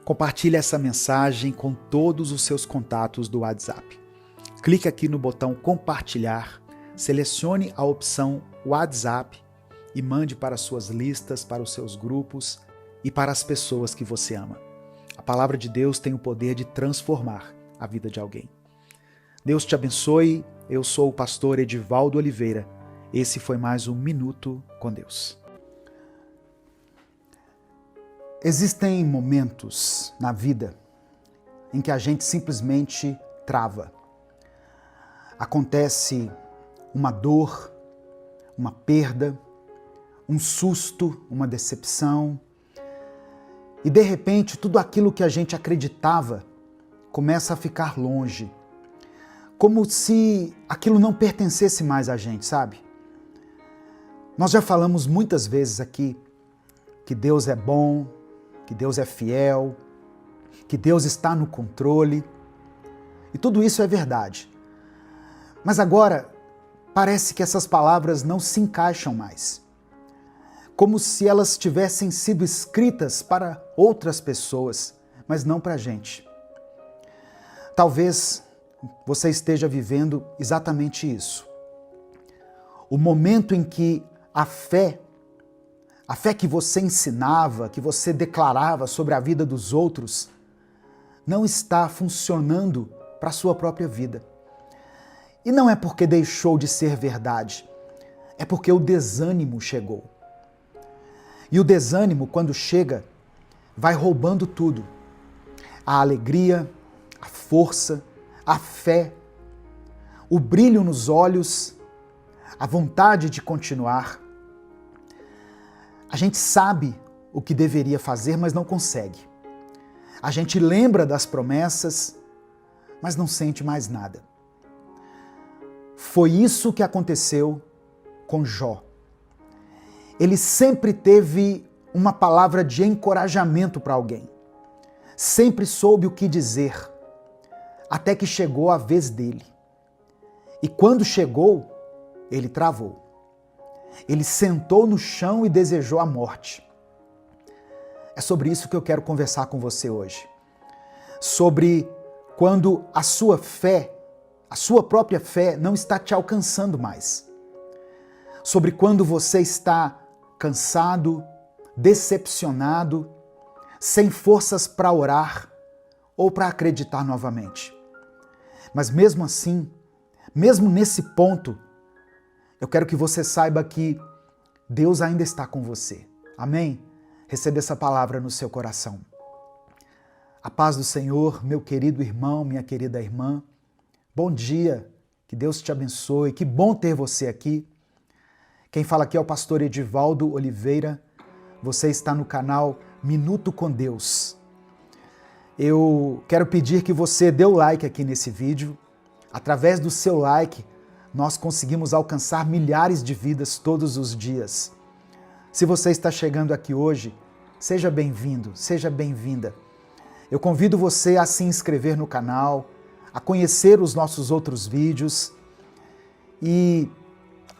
Compartilhe essa mensagem com todos os seus contatos do WhatsApp. Clique aqui no botão compartilhar, selecione a opção WhatsApp e mande para suas listas, para os seus grupos e para as pessoas que você ama. A A palavra de Deus tem o poder de transformar a vida de alguém. Deus te abençoe. Eu sou o pastor Edivaldo Oliveira. Esse foi mais um Minuto com Deus. Existem momentos na vida em que a gente simplesmente trava. Acontece uma dor, uma perda, um susto, uma decepção, e de repente tudo aquilo que a gente acreditava começa a ficar longe, como se aquilo não pertencesse mais a gente, sabe? Nós já falamos muitas vezes aqui que Deus é bom, que Deus é fiel, que Deus está no controle, e tudo isso é verdade. Mas agora parece que essas palavras não se encaixam mais, como se elas tivessem sido escritas para outras pessoas, mas não para a gente. Talvez você esteja vivendo exatamente isso. O momento em que a fé que você ensinava, que você declarava sobre a vida dos outros, não está funcionando para a sua própria vida. E não é porque deixou de ser verdade, é porque o desânimo chegou. E o desânimo, quando chega, vai roubando tudo. A alegria, a força, a fé, o brilho nos olhos, a vontade de continuar. A gente sabe o que deveria fazer, mas não consegue. A gente lembra das promessas, mas não sente mais nada. Foi isso que aconteceu com Jó. Ele sempre teve uma palavra de encorajamento para alguém. Sempre soube o que dizer, até que chegou a vez dele. E quando chegou, ele travou. Ele sentou no chão e desejou a morte. É sobre isso que eu quero conversar com você hoje. Sobre quando a sua fé, a sua própria fé, não está te alcançando mais. Sobre quando você está cansado, decepcionado, sem forças para orar ou para acreditar novamente. Mas mesmo assim, mesmo nesse ponto, eu quero que você saiba que Deus ainda está com você. Amém? Receba essa palavra no seu coração. A paz do Senhor, meu querido irmão, minha querida irmã. Bom dia, que Deus te abençoe, que bom ter você aqui. Quem fala aqui é o pastor Edivaldo Oliveira. Você está no canal Minuto com Deus. Eu quero pedir que você dê o like aqui nesse vídeo. Através do seu like, nós conseguimos alcançar milhares de vidas todos os dias. Se você está chegando aqui hoje, seja bem-vindo, seja bem-vinda. Eu convido você a se inscrever no canal, a conhecer os nossos outros vídeos e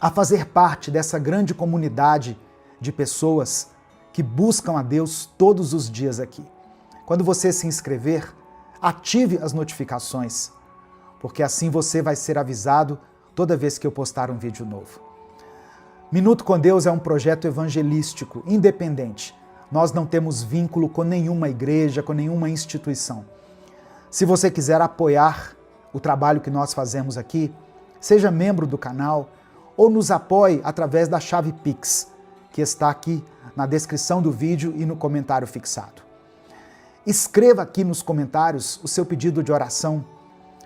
a fazer parte dessa grande comunidade de pessoas que buscam a Deus todos os dias aqui. Quando você se inscrever, ative as notificações, porque assim você vai ser avisado toda vez que eu postar um vídeo novo. Minuto com Deus é um projeto evangelístico, independente. Nós não temos vínculo com nenhuma igreja, com nenhuma instituição. Se você quiser apoiar o trabalho que nós fazemos aqui, seja membro do canal ou nos apoie através da chave Pix, que está aqui na descrição do vídeo e no comentário fixado. Escreva aqui nos comentários o seu pedido de oração,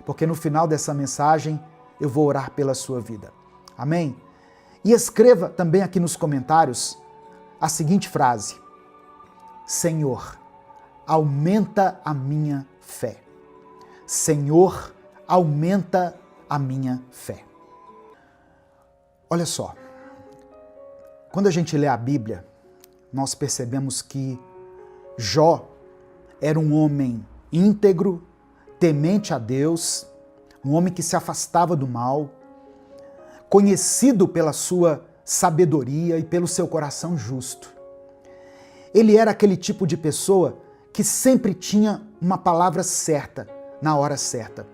porque no final dessa mensagem eu vou orar pela sua vida. Amém? E escreva também aqui nos comentários a seguinte frase: Senhor, aumenta a minha fé. Senhor, aumenta a minha fé. Olha só, quando a gente lê a Bíblia, nós percebemos que Jó era um homem íntegro, temente a Deus, um homem que se afastava do mal, conhecido pela sua sabedoria e pelo seu coração justo. Ele era aquele tipo de pessoa que sempre tinha uma palavra certa, na hora certa.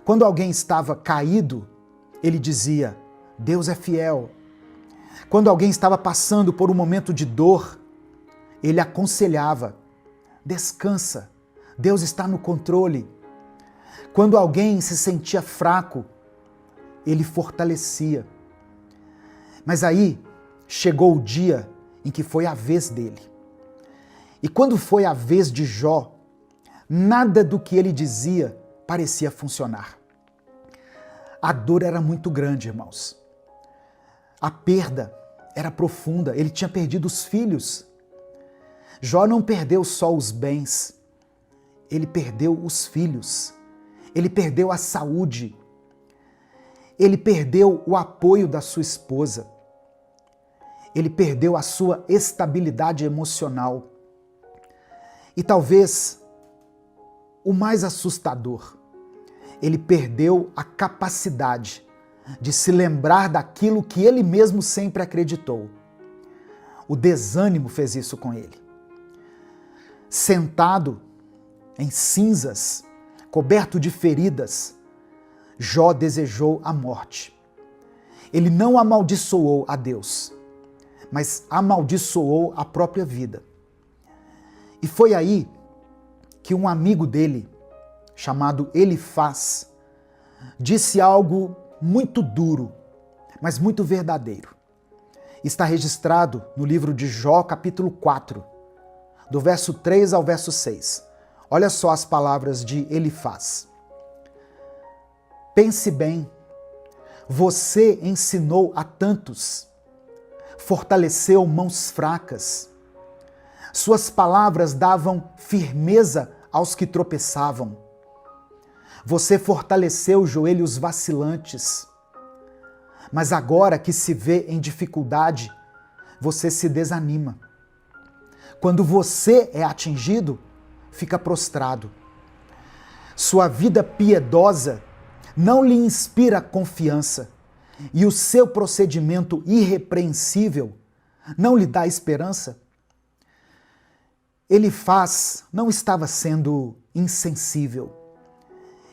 Quando alguém estava caído, ele dizia: Deus é fiel. Quando alguém estava passando por um momento de dor, ele aconselhava: descansa. Deus está no controle. Quando alguém se sentia fraco, ele fortalecia. Mas aí chegou o dia em que foi a vez dele. E quando foi a vez de Jó, nada do que ele dizia parecia funcionar. A dor era muito grande, irmãos. A perda era profunda, ele tinha perdido os filhos. Jó não perdeu só os bens, ele perdeu os filhos, ele perdeu a saúde, ele perdeu o apoio da sua esposa, ele perdeu a sua estabilidade emocional. E talvez o mais assustador, ele perdeu a capacidade de se lembrar daquilo que ele mesmo sempre acreditou. O desânimo fez isso com ele. Sentado em cinzas, coberto de feridas, Jó desejou a morte. Ele não amaldiçoou a Deus, mas amaldiçoou a própria vida. E foi aí que um amigo dele, chamado Elifaz, disse algo muito duro, mas muito verdadeiro. Está registrado no livro de Jó, capítulo 4, do verso 3 ao verso 6. Olha só as palavras de Elifaz. Pense bem, você ensinou a tantos, fortaleceu mãos fracas, suas palavras davam firmeza aos que tropeçavam. Você fortaleceu joelhos vacilantes, mas agora que se vê em dificuldade, você se desanima. Quando você é atingido, fica prostrado. Sua vida piedosa não lhe inspira confiança e o seu procedimento irrepreensível não lhe dá esperança. Elifaz não estava sendo insensível.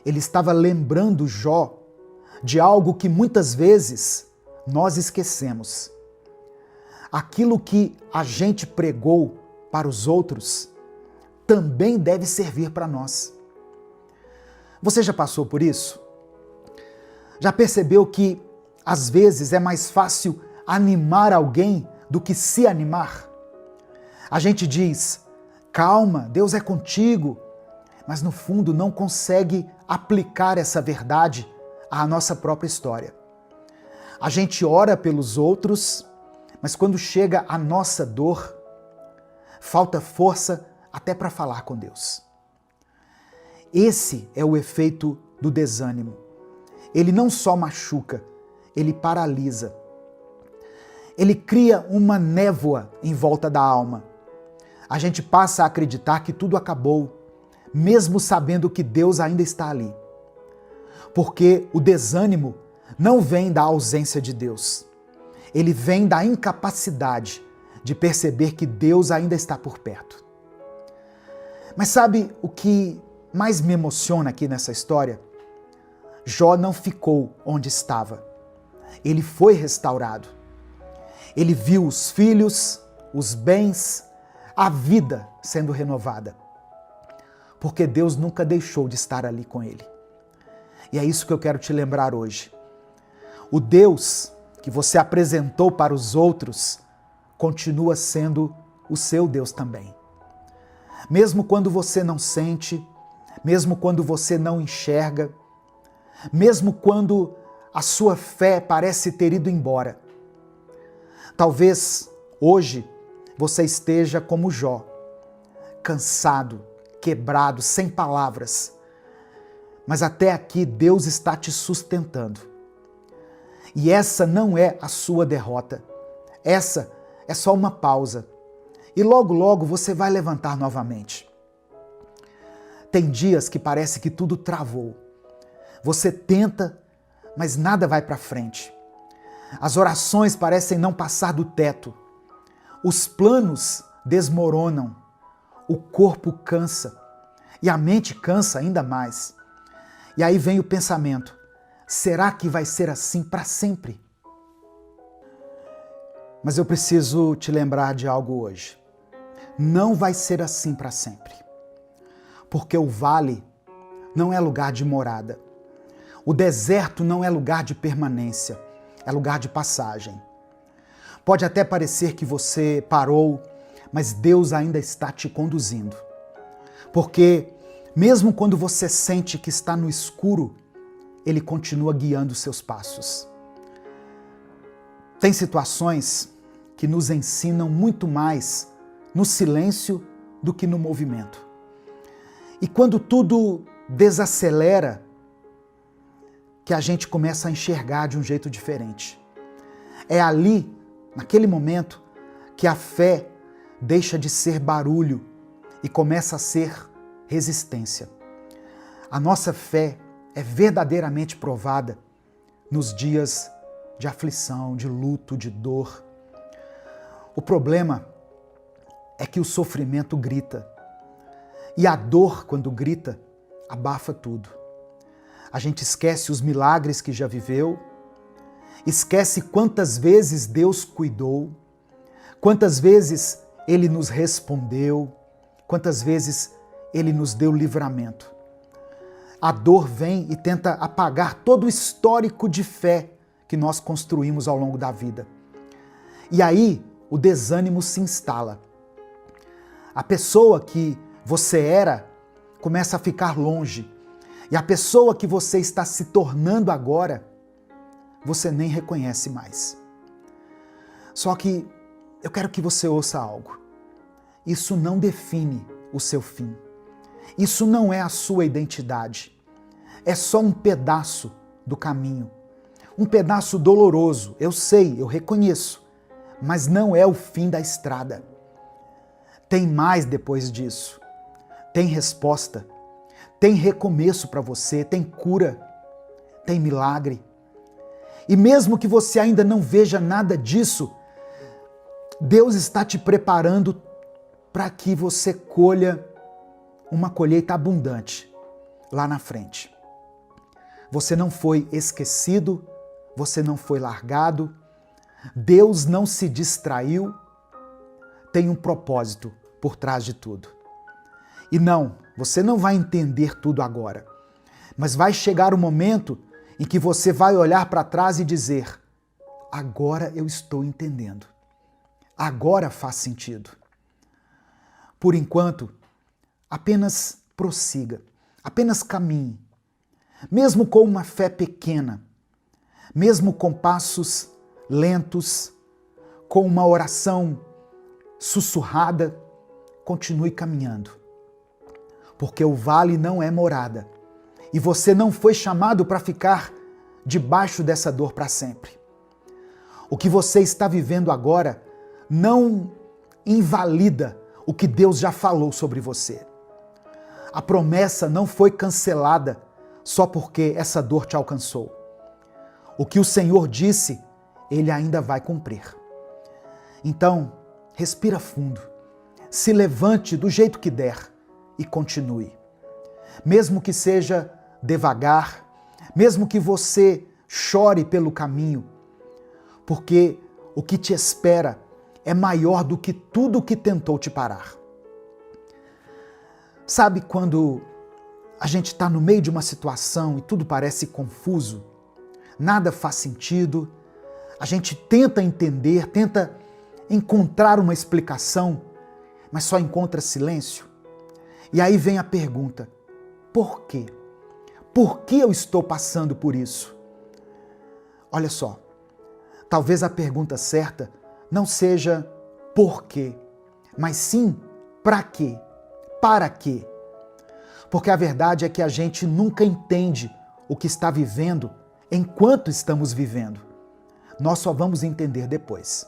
Ele estava lembrando Jó de algo que muitas vezes nós esquecemos. Aquilo que a gente pregou para os outros também deve servir para nós. Você já passou por isso? Já percebeu que às vezes é mais fácil animar alguém do que se animar? A gente diz: calma, Deus é contigo, mas no fundo não consegue aplicar essa verdade à nossa própria história. A gente ora pelos outros, mas quando chega a nossa dor, falta força até para falar com Deus. Esse é o efeito do desânimo. Ele não só machuca, ele paralisa. Ele cria uma névoa em volta da alma. A gente passa a acreditar que tudo acabou, mesmo sabendo que Deus ainda está ali. Porque o desânimo não vem da ausência de Deus. Ele vem da incapacidade de perceber que Deus ainda está por perto. Mas sabe o que mais me emociona aqui nessa história? Jó não ficou onde estava. Ele foi restaurado. Ele viu os filhos, os bens, a vida sendo renovada. Porque Deus nunca deixou de estar ali com ele. E é isso que eu quero te lembrar hoje. O Deus que você apresentou para os outros continua sendo o seu Deus também. Mesmo quando você não sente, mesmo quando você não enxerga, mesmo quando a sua fé parece ter ido embora. Talvez hoje você esteja como Jó, cansado, quebrado, sem palavras. Mas até aqui Deus está te sustentando. E essa não é a sua derrota. Essa é só uma pausa. E logo, logo você vai levantar novamente. Tem dias que parece que tudo travou. Você tenta, mas nada vai para frente. As orações parecem não passar do teto. Os planos desmoronam. O corpo cansa. E a mente cansa ainda mais. E aí vem o pensamento: será que vai ser assim para sempre? Mas eu preciso te lembrar de algo hoje. não vai ser assim para sempre. Porque o vale não é lugar de morada. O deserto não é lugar de permanência, é lugar de passagem. Pode até parecer que você parou, mas Deus ainda está te conduzindo. Porque mesmo quando você sente que está no escuro, Ele continua guiando os seus passos. Tem situações que nos ensinam muito mais no silêncio do que no movimento. E quando tudo desacelera, que a gente começa a enxergar de um jeito diferente. É ali, naquele momento, que a fé deixa de ser barulho e começa a ser resistência. A nossa fé é verdadeiramente provada nos dias de aflição, de luto, de dor. O problema é que o sofrimento grita. E a dor, quando grita, abafa tudo. A gente esquece os milagres que já viveu, esquece quantas vezes Deus cuidou, quantas vezes Ele nos respondeu, quantas vezes Ele nos deu livramento. A dor vem e tenta apagar todo o histórico de fé que nós construímos ao longo da vida. E aí o desânimo se instala. A pessoa que você era começa a ficar longe. E a pessoa que você está se tornando agora, você nem reconhece mais. Só que eu quero que você ouça algo. Isso não define o seu fim. Isso não é a sua identidade. É só um pedaço do caminho. Um pedaço doloroso, eu sei, eu reconheço. Mas não é o fim da estrada. Tem mais depois disso. Tem resposta. Tem recomeço para você, tem cura, tem milagre. E mesmo que você ainda não veja nada disso, Deus está te preparando para que você colha uma colheita abundante lá na frente. Você não foi esquecido, você não foi largado, Deus não se distraiu, tem um propósito por trás de tudo. E não, você não vai entender tudo agora, mas vai chegar o momento em que você vai olhar para trás e dizer: agora eu estou entendendo, agora faz sentido. Por enquanto, apenas prossiga, apenas caminhe, mesmo com uma fé pequena, mesmo com passos lentos, com uma oração sussurrada, continue caminhando. Porque o vale não é morada. E você não foi chamado para ficar debaixo dessa dor para sempre. O que você está vivendo agora não invalida o que Deus já falou sobre você. A promessa não foi cancelada só porque essa dor te alcançou. O que o Senhor disse, Ele ainda vai cumprir. Então, respira fundo. Se levante do jeito que der. E continue. Mesmo que seja devagar, mesmo que você chore pelo caminho, porque o que te espera é maior do que tudo que tentou te parar. Sabe quando a gente está no meio de uma situação e tudo parece confuso, nada faz sentido, a gente tenta entender, tenta encontrar uma explicação, mas só encontra silêncio? E aí vem a pergunta: por quê? Por que eu estou passando por isso? Olha só, talvez a pergunta certa não seja por quê, mas sim para quê? Para quê? Porque a verdade é que a gente nunca entende o que está vivendo enquanto estamos vivendo. Nós só vamos entender depois.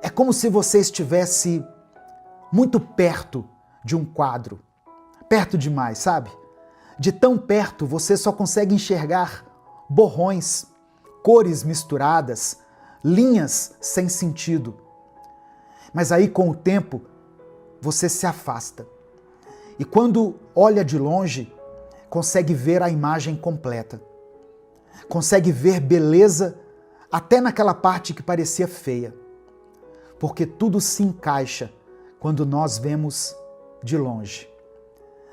É como se você estivesse muito perto de um quadro, perto demais, sabe? De tão perto você só consegue enxergar borrões, cores misturadas, linhas sem sentido. Mas aí com o tempo você se afasta e quando olha de longe consegue ver a imagem completa, consegue ver beleza até naquela parte que parecia feia, porque tudo se encaixa quando nós vemos de longe.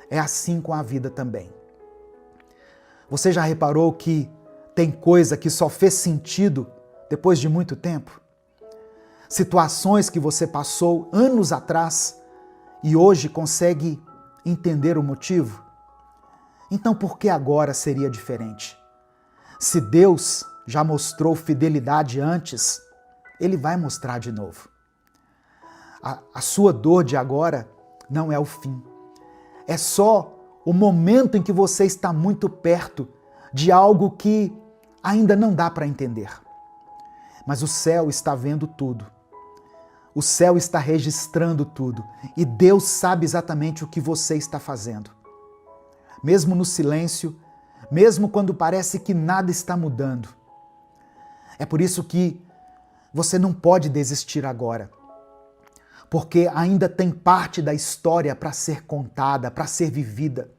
É assim com a vida também. Você já reparou que tem coisa que só fez sentido depois de muito tempo? Situações que você passou anos atrás e hoje consegue entender o motivo? Então por que agora seria diferente? Se Deus já mostrou fidelidade antes, Ele vai mostrar de novo. A sua dor de agora não é o fim. É só o momento em que você está muito perto de algo que ainda não dá para entender. Mas o céu está vendo tudo. O céu está registrando tudo. E Deus sabe exatamente o que você está fazendo. Mesmo no silêncio, mesmo quando parece que nada está mudando. É por isso que você não pode desistir agora. Porque ainda tem parte da história para ser contada, para ser vivida.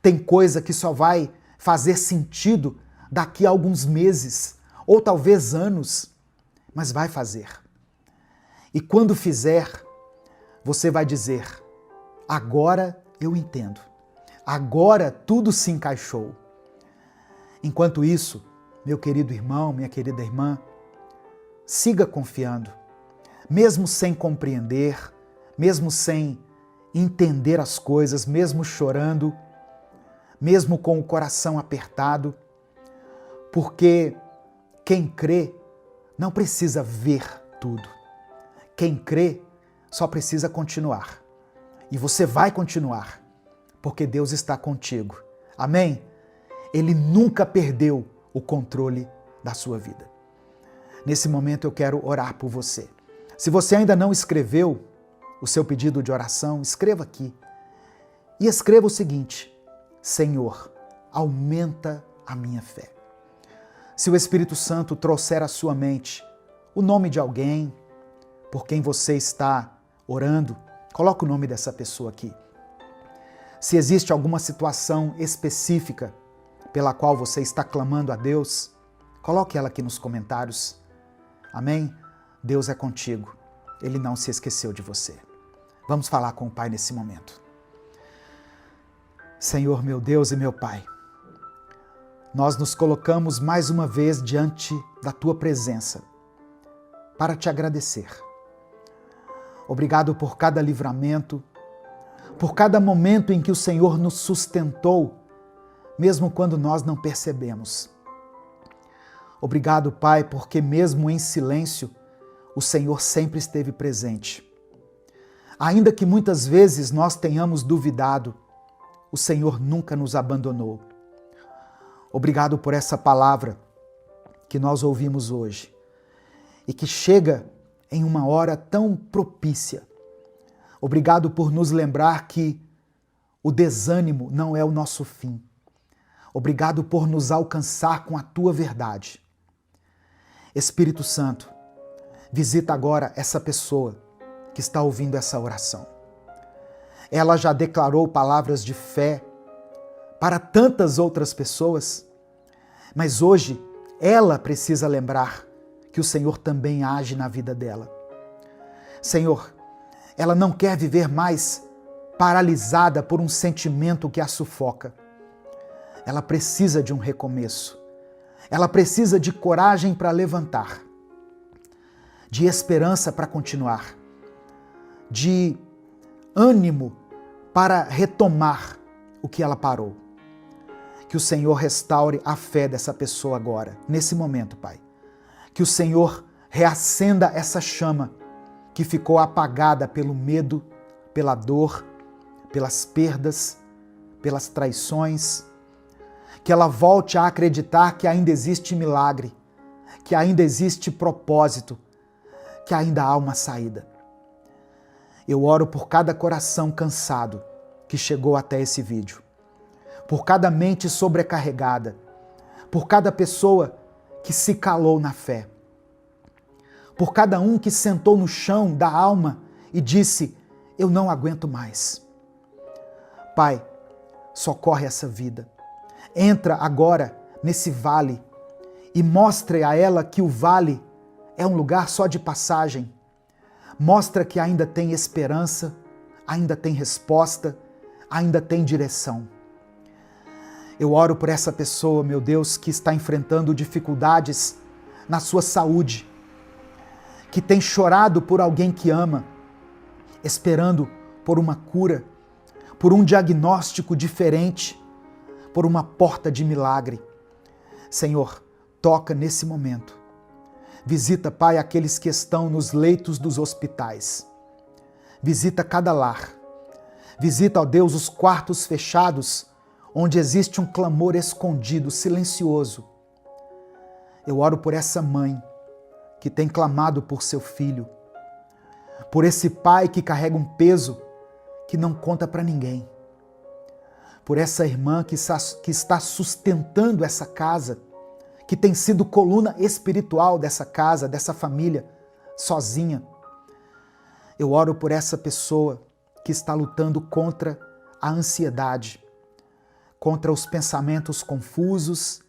Tem coisa que só vai fazer sentido daqui a alguns meses, ou talvez anos, mas vai fazer. E quando fizer, você vai dizer: agora eu entendo. Agora tudo se encaixou. Enquanto isso, meu querido irmão, minha querida irmã, siga confiando. Mesmo sem compreender, mesmo sem entender as coisas, mesmo chorando, mesmo com o coração apertado, porque quem crê não precisa ver tudo. Quem crê só precisa continuar. E você vai continuar, porque Deus está contigo. Amém? Ele nunca perdeu o controle da sua vida. Nesse momento eu quero orar por você. Se você ainda não escreveu o seu pedido de oração, escreva aqui. E escreva o seguinte: Senhor, aumenta a minha fé. Se o Espírito Santo trouxer à sua mente o nome de alguém por quem você está orando, coloque o nome dessa pessoa aqui. Se existe alguma situação específica pela qual você está clamando a Deus, coloque ela aqui nos comentários. Amém? Deus é contigo. Ele não se esqueceu de você. Vamos falar com o Pai nesse momento. Senhor, meu Deus e meu Pai, nós nos colocamos mais uma vez diante da Tua presença para Te agradecer. Obrigado por cada livramento, por cada momento em que o Senhor nos sustentou, mesmo quando nós não percebemos. Obrigado, Pai, porque mesmo em silêncio, o Senhor sempre esteve presente. Ainda que muitas vezes nós tenhamos duvidado, o Senhor nunca nos abandonou. Obrigado por essa palavra que nós ouvimos hoje e que chega em uma hora tão propícia. Obrigado por nos lembrar que o desânimo não é o nosso fim. Obrigado por nos alcançar com a Tua verdade. Espírito Santo, visita agora essa pessoa que está ouvindo essa oração. Ela já declarou palavras de fé para tantas outras pessoas, mas hoje ela precisa lembrar que o Senhor também age na vida dela. Senhor, ela não quer viver mais paralisada por um sentimento que a sufoca. Ela precisa de um recomeço. Ela precisa de coragem para levantar, de esperança para continuar, de ânimo para retomar o que ela parou. Que o Senhor restaure a fé dessa pessoa agora, nesse momento, Pai. Que o Senhor reacenda essa chama que ficou apagada pelo medo, pela dor, pelas perdas, pelas traições. Que ela volte a acreditar que ainda existe milagre, que ainda existe propósito, que ainda há uma saída. Eu oro por cada coração cansado que chegou até esse vídeo, por cada mente sobrecarregada, por cada pessoa que se calou na fé, por cada um que sentou no chão da alma e disse: eu não aguento mais. Pai, socorre essa vida. Entra agora nesse vale e mostre a ela que o vale é um lugar só de passagem, Mostra que ainda tem esperança, ainda tem resposta, ainda tem direção. Eu oro por essa pessoa, meu Deus, que está enfrentando dificuldades na sua saúde, que tem chorado por alguém que ama, esperando por uma cura, por um diagnóstico diferente, por uma porta de milagre. Senhor, toca nesse momento. Visita, Pai, aqueles que estão nos leitos dos hospitais. Visita cada lar. Visita, ó Deus, os quartos fechados, onde existe um clamor escondido, silencioso. Eu oro por essa mãe que tem clamado por seu filho, por esse pai que carrega um peso que não conta para ninguém, por essa irmã que está sustentando essa casa, que tem sido coluna espiritual dessa casa, dessa família, sozinha. Eu oro por essa pessoa que está lutando contra a ansiedade, contra os pensamentos confusos,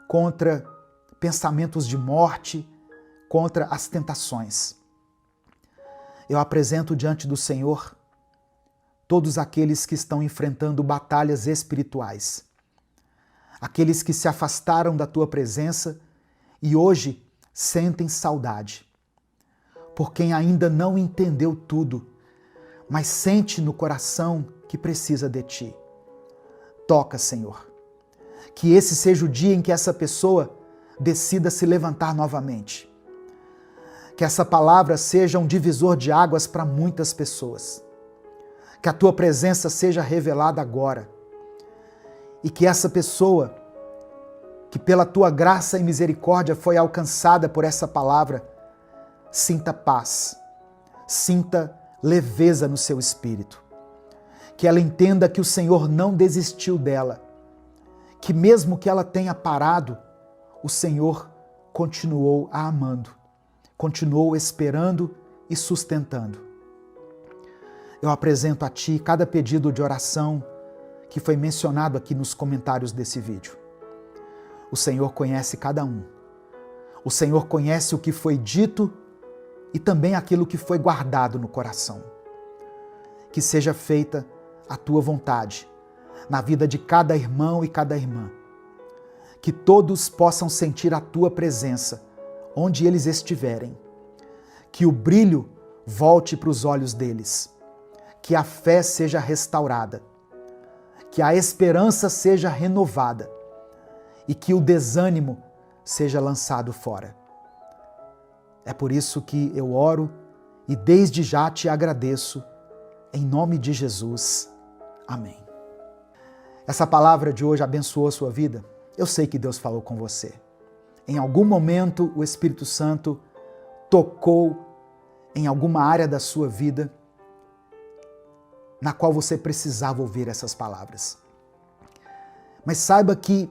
contra pensamentos de morte, contra as tentações. Eu apresento diante do Senhor todos aqueles que estão enfrentando batalhas espirituais, aqueles que se afastaram da tua presença e hoje sentem saudade, por quem ainda não entendeu tudo, mas sente no coração que precisa de ti. Toca, Senhor. Que esse seja o dia em que essa pessoa decida se levantar novamente. Que essa palavra seja um divisor de águas para muitas pessoas. Que a tua presença seja revelada agora. E que essa pessoa, que pela tua graça e misericórdia foi alcançada por essa palavra, sinta paz, sinta leveza no seu espírito. Que ela entenda que o Senhor não desistiu dela, que mesmo que ela tenha parado, o Senhor continuou a amando, continuou esperando e sustentando. Eu apresento a Ti cada pedido de oração que foi mencionado aqui nos comentários desse vídeo. O Senhor conhece cada um. O Senhor conhece o que foi dito e também aquilo que foi guardado no coração. Que seja feita a tua vontade na vida de cada irmão e cada irmã. Que todos possam sentir a tua presença onde eles estiverem. Que o brilho volte para os olhos deles. Que a fé seja restaurada. Que a esperança seja renovada. E que o desânimo seja lançado fora. É por isso que eu oro e desde já te agradeço, em nome de Jesus. Amém. Essa palavra de hoje abençoou a sua vida? Eu sei que Deus falou com você. Em algum momento o Espírito Santo tocou em alguma área da sua vida na qual você precisava ouvir essas palavras. Mas saiba que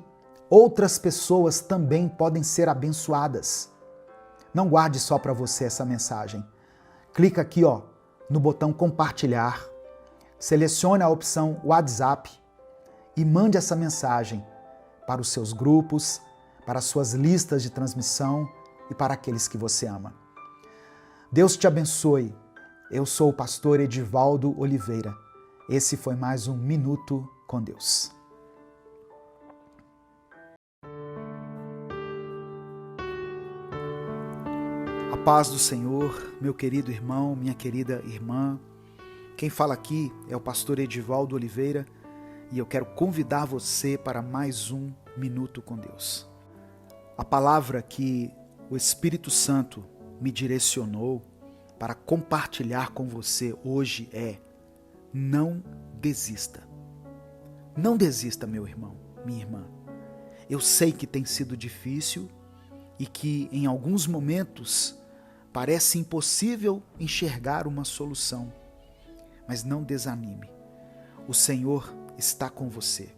outras pessoas também podem ser abençoadas. Não guarde só para você essa mensagem. Clica aqui, no botão compartilhar, selecione a opção WhatsApp e mande essa mensagem para os seus grupos, para as suas listas de transmissão e para aqueles que você ama. Deus te abençoe. Eu sou o pastor Edivaldo Oliveira. Esse foi mais um Minuto com Deus. A paz do Senhor, meu querido irmão, minha querida irmã. Quem fala aqui é o pastor Edivaldo Oliveira e eu quero convidar você para mais um Minuto com Deus. A palavra que o Espírito Santo me direcionou para compartilhar com você hoje é: não desista. Não desista, meu irmão, minha irmã. Eu sei que tem sido difícil e que em alguns momentos parece impossível enxergar uma solução, mas não desanime. O Senhor está com você.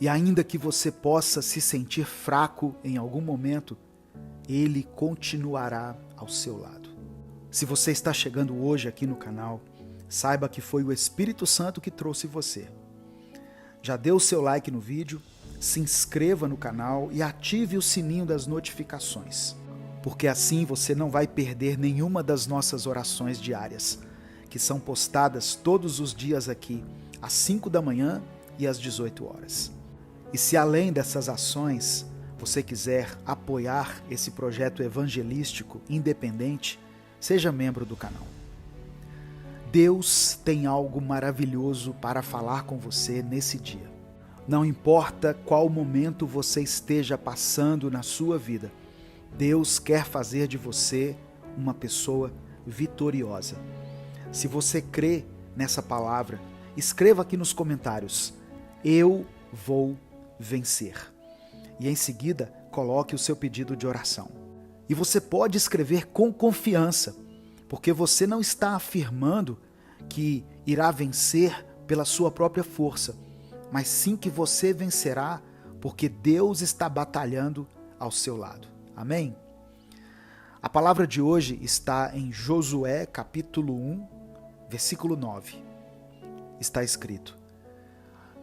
E ainda que você possa se sentir fraco em algum momento, Ele continuará ao seu lado. Se você está chegando hoje aqui no canal, saiba que foi o Espírito Santo que trouxe você. Já deu o seu like no vídeo, se inscreva no canal e ative o sininho das notificações, porque assim você não vai perder nenhuma das nossas orações diárias, que são postadas todos os dias aqui, às 5 da manhã e às 18 horas. E se além dessas ações, você quiser apoiar esse projeto evangelístico independente, seja membro do canal. Deus tem algo maravilhoso para falar com você nesse dia. Não importa qual momento você esteja passando na sua vida, Deus quer fazer de você uma pessoa vitoriosa. Se você crê nessa palavra, escreva aqui nos comentários: eu vou vencer. E em seguida, coloque o seu pedido de oração. E você pode escrever com confiança, porque você não está afirmando que irá vencer pela sua própria força, mas sim que você vencerá porque Deus está batalhando ao seu lado. Amém? A palavra de hoje está em Josué capítulo 1, versículo 9. Está escrito: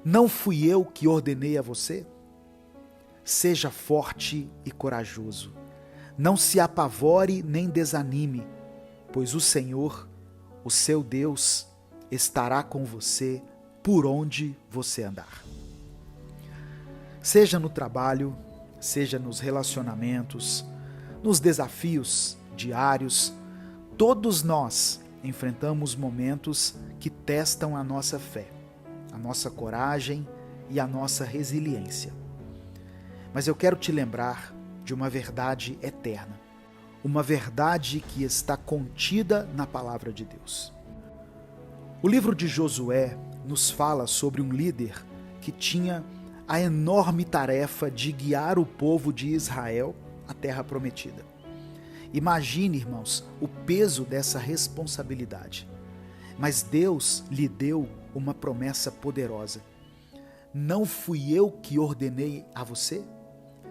não fui eu que ordenei a você? Seja forte e corajoso. Não se apavore nem desanime, pois o Senhor, o seu Deus, estará com você por onde você andar. Seja no trabalho, seja nos relacionamentos, nos desafios diários, todos nós enfrentamos momentos que testam a nossa fé, a nossa coragem e a nossa resiliência. Mas eu quero te lembrar de uma verdade eterna, uma verdade que está contida na palavra de Deus. O livro de Josué nos fala sobre um líder que tinha a enorme tarefa de guiar o povo de Israel à terra prometida. Imagine, irmãos, o peso dessa responsabilidade. Mas Deus lhe deu uma promessa poderosa. Não fui eu que ordenei a você?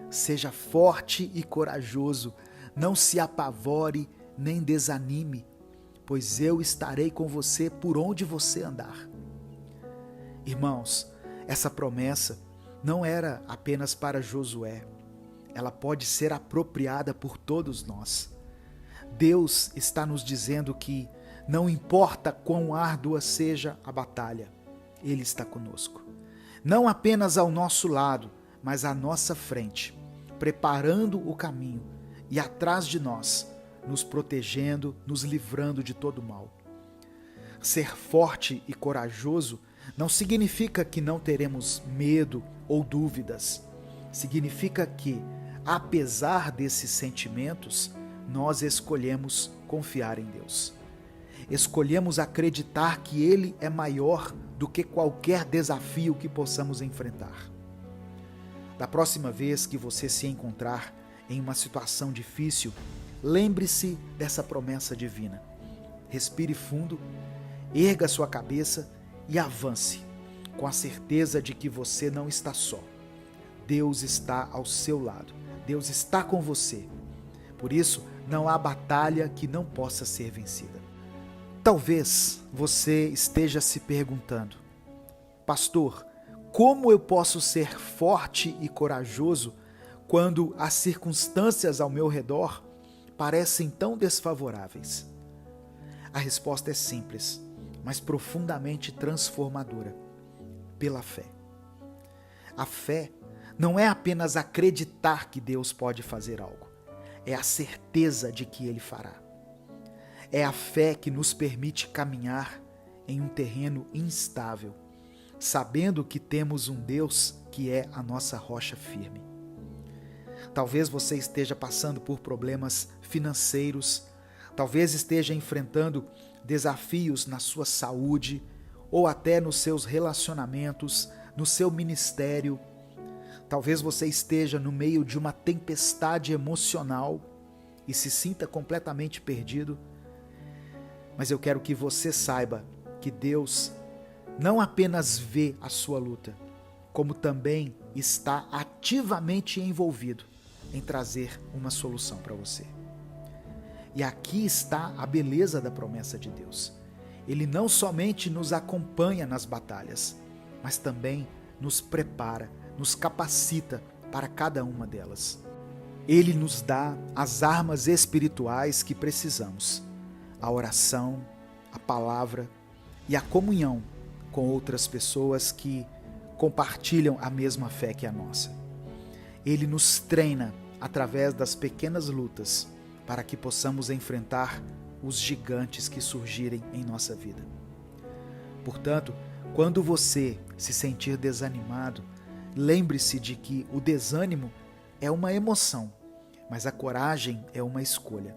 Seja forte e corajoso, não se apavore nem desanime, pois eu estarei com você por onde você andar. Irmãos, essa promessa não era apenas para Josué, ela pode ser apropriada por todos nós. Deus está nos dizendo que não importa quão árdua seja a batalha, Ele está conosco. Não apenas ao nosso lado, mas à nossa frente, preparando o caminho e atrás de nós, nos protegendo, nos livrando de todo mal. Ser forte e corajoso não significa que não teremos medo ou dúvidas. Significa que, apesar desses sentimentos, nós escolhemos confiar em Deus. Escolhemos acreditar que Ele é maior do que qualquer desafio que possamos enfrentar. Da próxima vez que você se encontrar em uma situação difícil, lembre-se dessa promessa divina. Respire fundo, erga sua cabeça e avance, com a certeza de que você não está só. Deus está ao seu lado. Deus está com você. Por isso, não há batalha que não possa ser vencida. Talvez você esteja se perguntando: pastor, como eu posso ser forte e corajoso quando as circunstâncias ao meu redor parecem tão desfavoráveis? A resposta é simples, mas profundamente transformadora: pela fé. A fé não é apenas acreditar que Deus pode fazer algo, é a certeza de que Ele fará. É a fé que nos permite caminhar em um terreno instável, sabendo que temos um Deus que é a nossa rocha firme. Talvez você esteja passando por problemas financeiros, talvez esteja enfrentando desafios na sua saúde ou até nos seus relacionamentos, no seu ministério. Talvez você esteja no meio de uma tempestade emocional e se sinta completamente perdido. Mas eu quero que você saiba que Deus não apenas vê a sua luta, como também está ativamente envolvido em trazer uma solução para você. E aqui está a beleza da promessa de Deus. Ele não somente nos acompanha nas batalhas, mas também nos prepara, nos capacita para cada uma delas. Ele nos dá as armas espirituais que precisamos: a oração, a palavra e a comunhão com outras pessoas que compartilham a mesma fé que a nossa. Ele nos treina através das pequenas lutas para que possamos enfrentar os gigantes que surgirem em nossa vida. Portanto, quando você se sentir desanimado, lembre-se de que o desânimo é uma emoção, mas a coragem é uma escolha.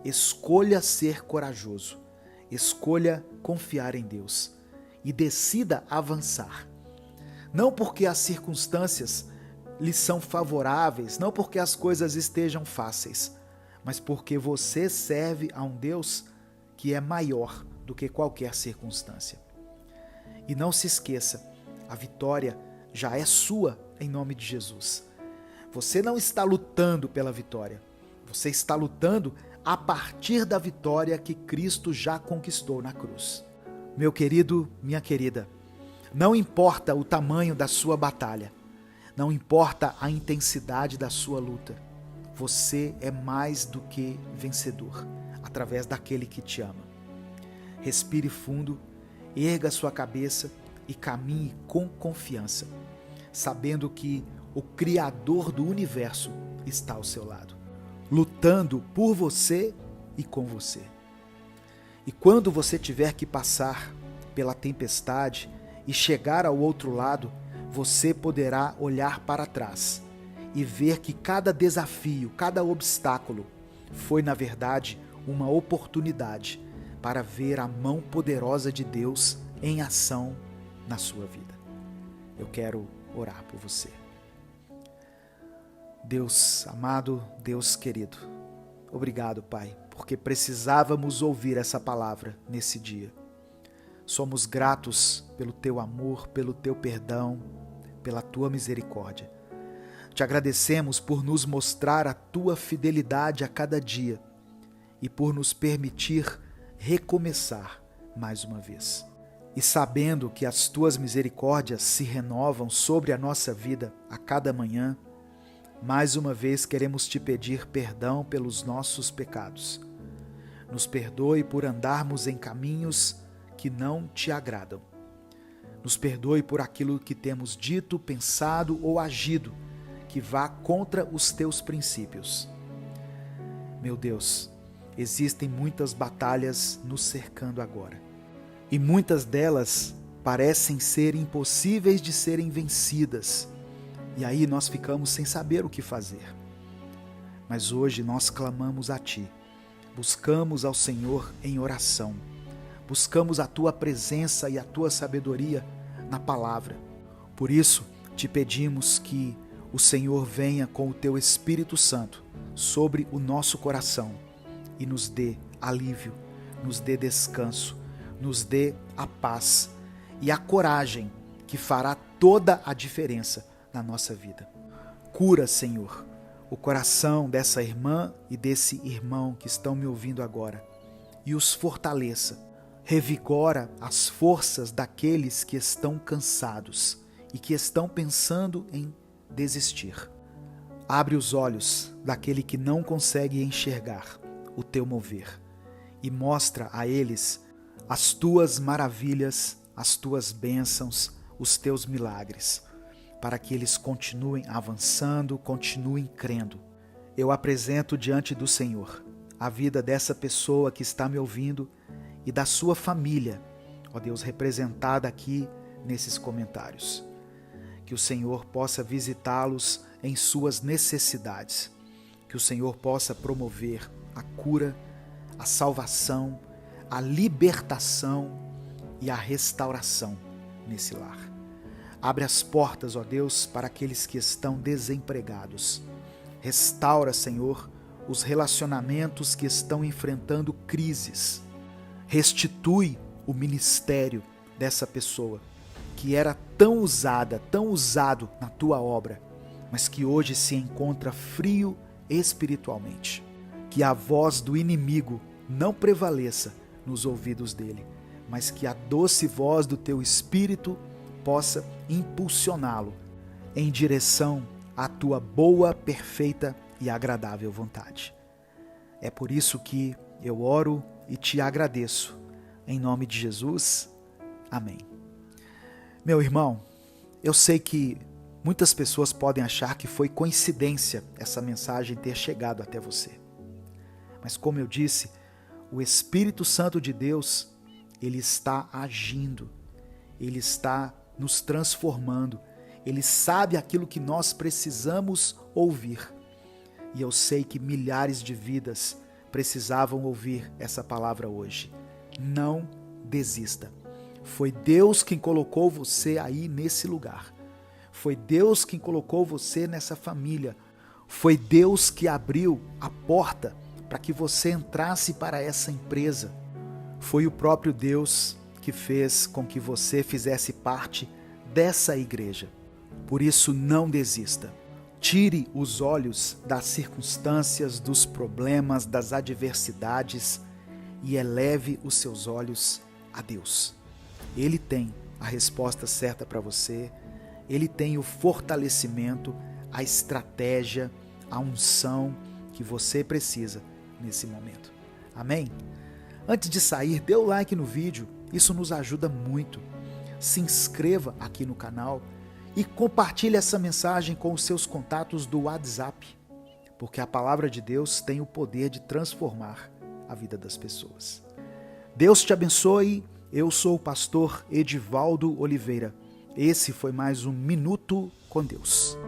Escolha ser corajoso, escolha confiar em Deus e decida avançar. Não porque as circunstâncias lhe são favoráveis, não porque as coisas estejam fáceis, mas porque você serve a um Deus que é maior do que qualquer circunstância. E não se esqueça, a vitória já é sua em nome de Jesus. Você não está lutando pela vitória, você está lutando a partir da vitória que Cristo já conquistou na cruz. Meu querido, minha querida, não importa o tamanho da sua batalha, não importa a intensidade da sua luta, você é mais do que vencedor, através daquele que te ama. Respire fundo, erga sua cabeça e caminhe com confiança, sabendo que o Criador do universo está ao seu lado, lutando por você e com você. E quando você tiver que passar pela tempestade e chegar ao outro lado, você poderá olhar para trás e ver que cada desafio, cada obstáculo foi, na verdade, uma oportunidade para ver a mão poderosa de Deus em ação na sua vida. Eu quero orar por você. Deus amado, Deus querido, obrigado, Pai, porque precisávamos ouvir essa palavra nesse dia. Somos gratos pelo Teu amor, pelo Teu perdão, pela Tua misericórdia. Te agradecemos por nos mostrar a Tua fidelidade a cada dia e por nos permitir recomeçar mais uma vez. E sabendo que as Tuas misericórdias se renovam sobre a nossa vida a cada manhã, mais uma vez queremos Te pedir perdão pelos nossos pecados. Nos perdoe por andarmos em caminhos que não Te agradam. Nos perdoe por aquilo que temos dito, pensado ou agido que vá contra os Teus princípios. Meu Deus, existem muitas batalhas nos cercando agora. E muitas delas parecem ser impossíveis de serem vencidas. E aí nós ficamos sem saber o que fazer. Mas hoje nós clamamos a Ti. Buscamos ao Senhor em oração. Buscamos a Tua presença e a Tua sabedoria na palavra. Por isso, Te pedimos que o Senhor venha com o Teu Espírito Santo sobre o nosso coração e nos dê alívio, nos dê descanso, nos dê a paz e a coragem que fará toda a diferença na nossa vida. Cura, Senhor, o coração dessa irmã e desse irmão que estão me ouvindo agora e os fortaleça. Revigora as forças daqueles que estão cansados e que estão pensando em desistir. Abre os olhos daquele que não consegue enxergar o Teu mover e mostra a eles as Tuas maravilhas, as Tuas bênçãos, os Teus milagres, para que eles continuem avançando, continuem crendo. Eu apresento diante do Senhor a vida dessa pessoa que está me ouvindo e da sua família, ó Deus, representada aqui nesses comentários. Que o Senhor possa visitá-los em suas necessidades, que o Senhor possa promover a cura, a salvação, a libertação e a restauração nesse lar. Abre as portas, ó Deus, para aqueles que estão desempregados. Restaura, Senhor, os relacionamentos que estão enfrentando crises. Restitui o ministério dessa pessoa que era tão usado na Tua obra, mas que hoje se encontra frio espiritualmente. Que a voz do inimigo não prevaleça nos ouvidos dele, mas que a doce voz do Teu Espírito possa impulsioná-lo em direção à Tua boa, perfeita e agradável vontade. É por isso que eu oro e te agradeço. Em nome de Jesus, amém. Meu irmão, eu sei que muitas pessoas podem achar que foi coincidência essa mensagem ter chegado até você. Mas como eu disse, o Espírito Santo de Deus, ele está agindo, ele está nos transformando, ele sabe aquilo que nós precisamos ouvir. E eu sei que milhares de vidas precisavam ouvir essa palavra hoje. Não desista. Foi Deus quem colocou você aí nesse lugar. Foi Deus quem colocou você nessa família. Foi Deus que abriu a porta para que você entrasse para essa empresa. Foi o próprio Deus que fez com que você fizesse parte dessa igreja. Por isso, não desista. Tire os olhos das circunstâncias, dos problemas, das adversidades e eleve os seus olhos a Deus. Ele tem a resposta certa para você, ele tem o fortalecimento, a estratégia, a unção que você precisa nesse momento. Amém? Antes de sair, dê o like no vídeo, isso nos ajuda muito. Se inscreva aqui no canal e compartilhe essa mensagem com os seus contatos do WhatsApp, porque a palavra de Deus tem o poder de transformar a vida das pessoas. Deus te abençoe. Eu sou o pastor Edivaldo Oliveira. Esse foi mais um Minuto com Deus.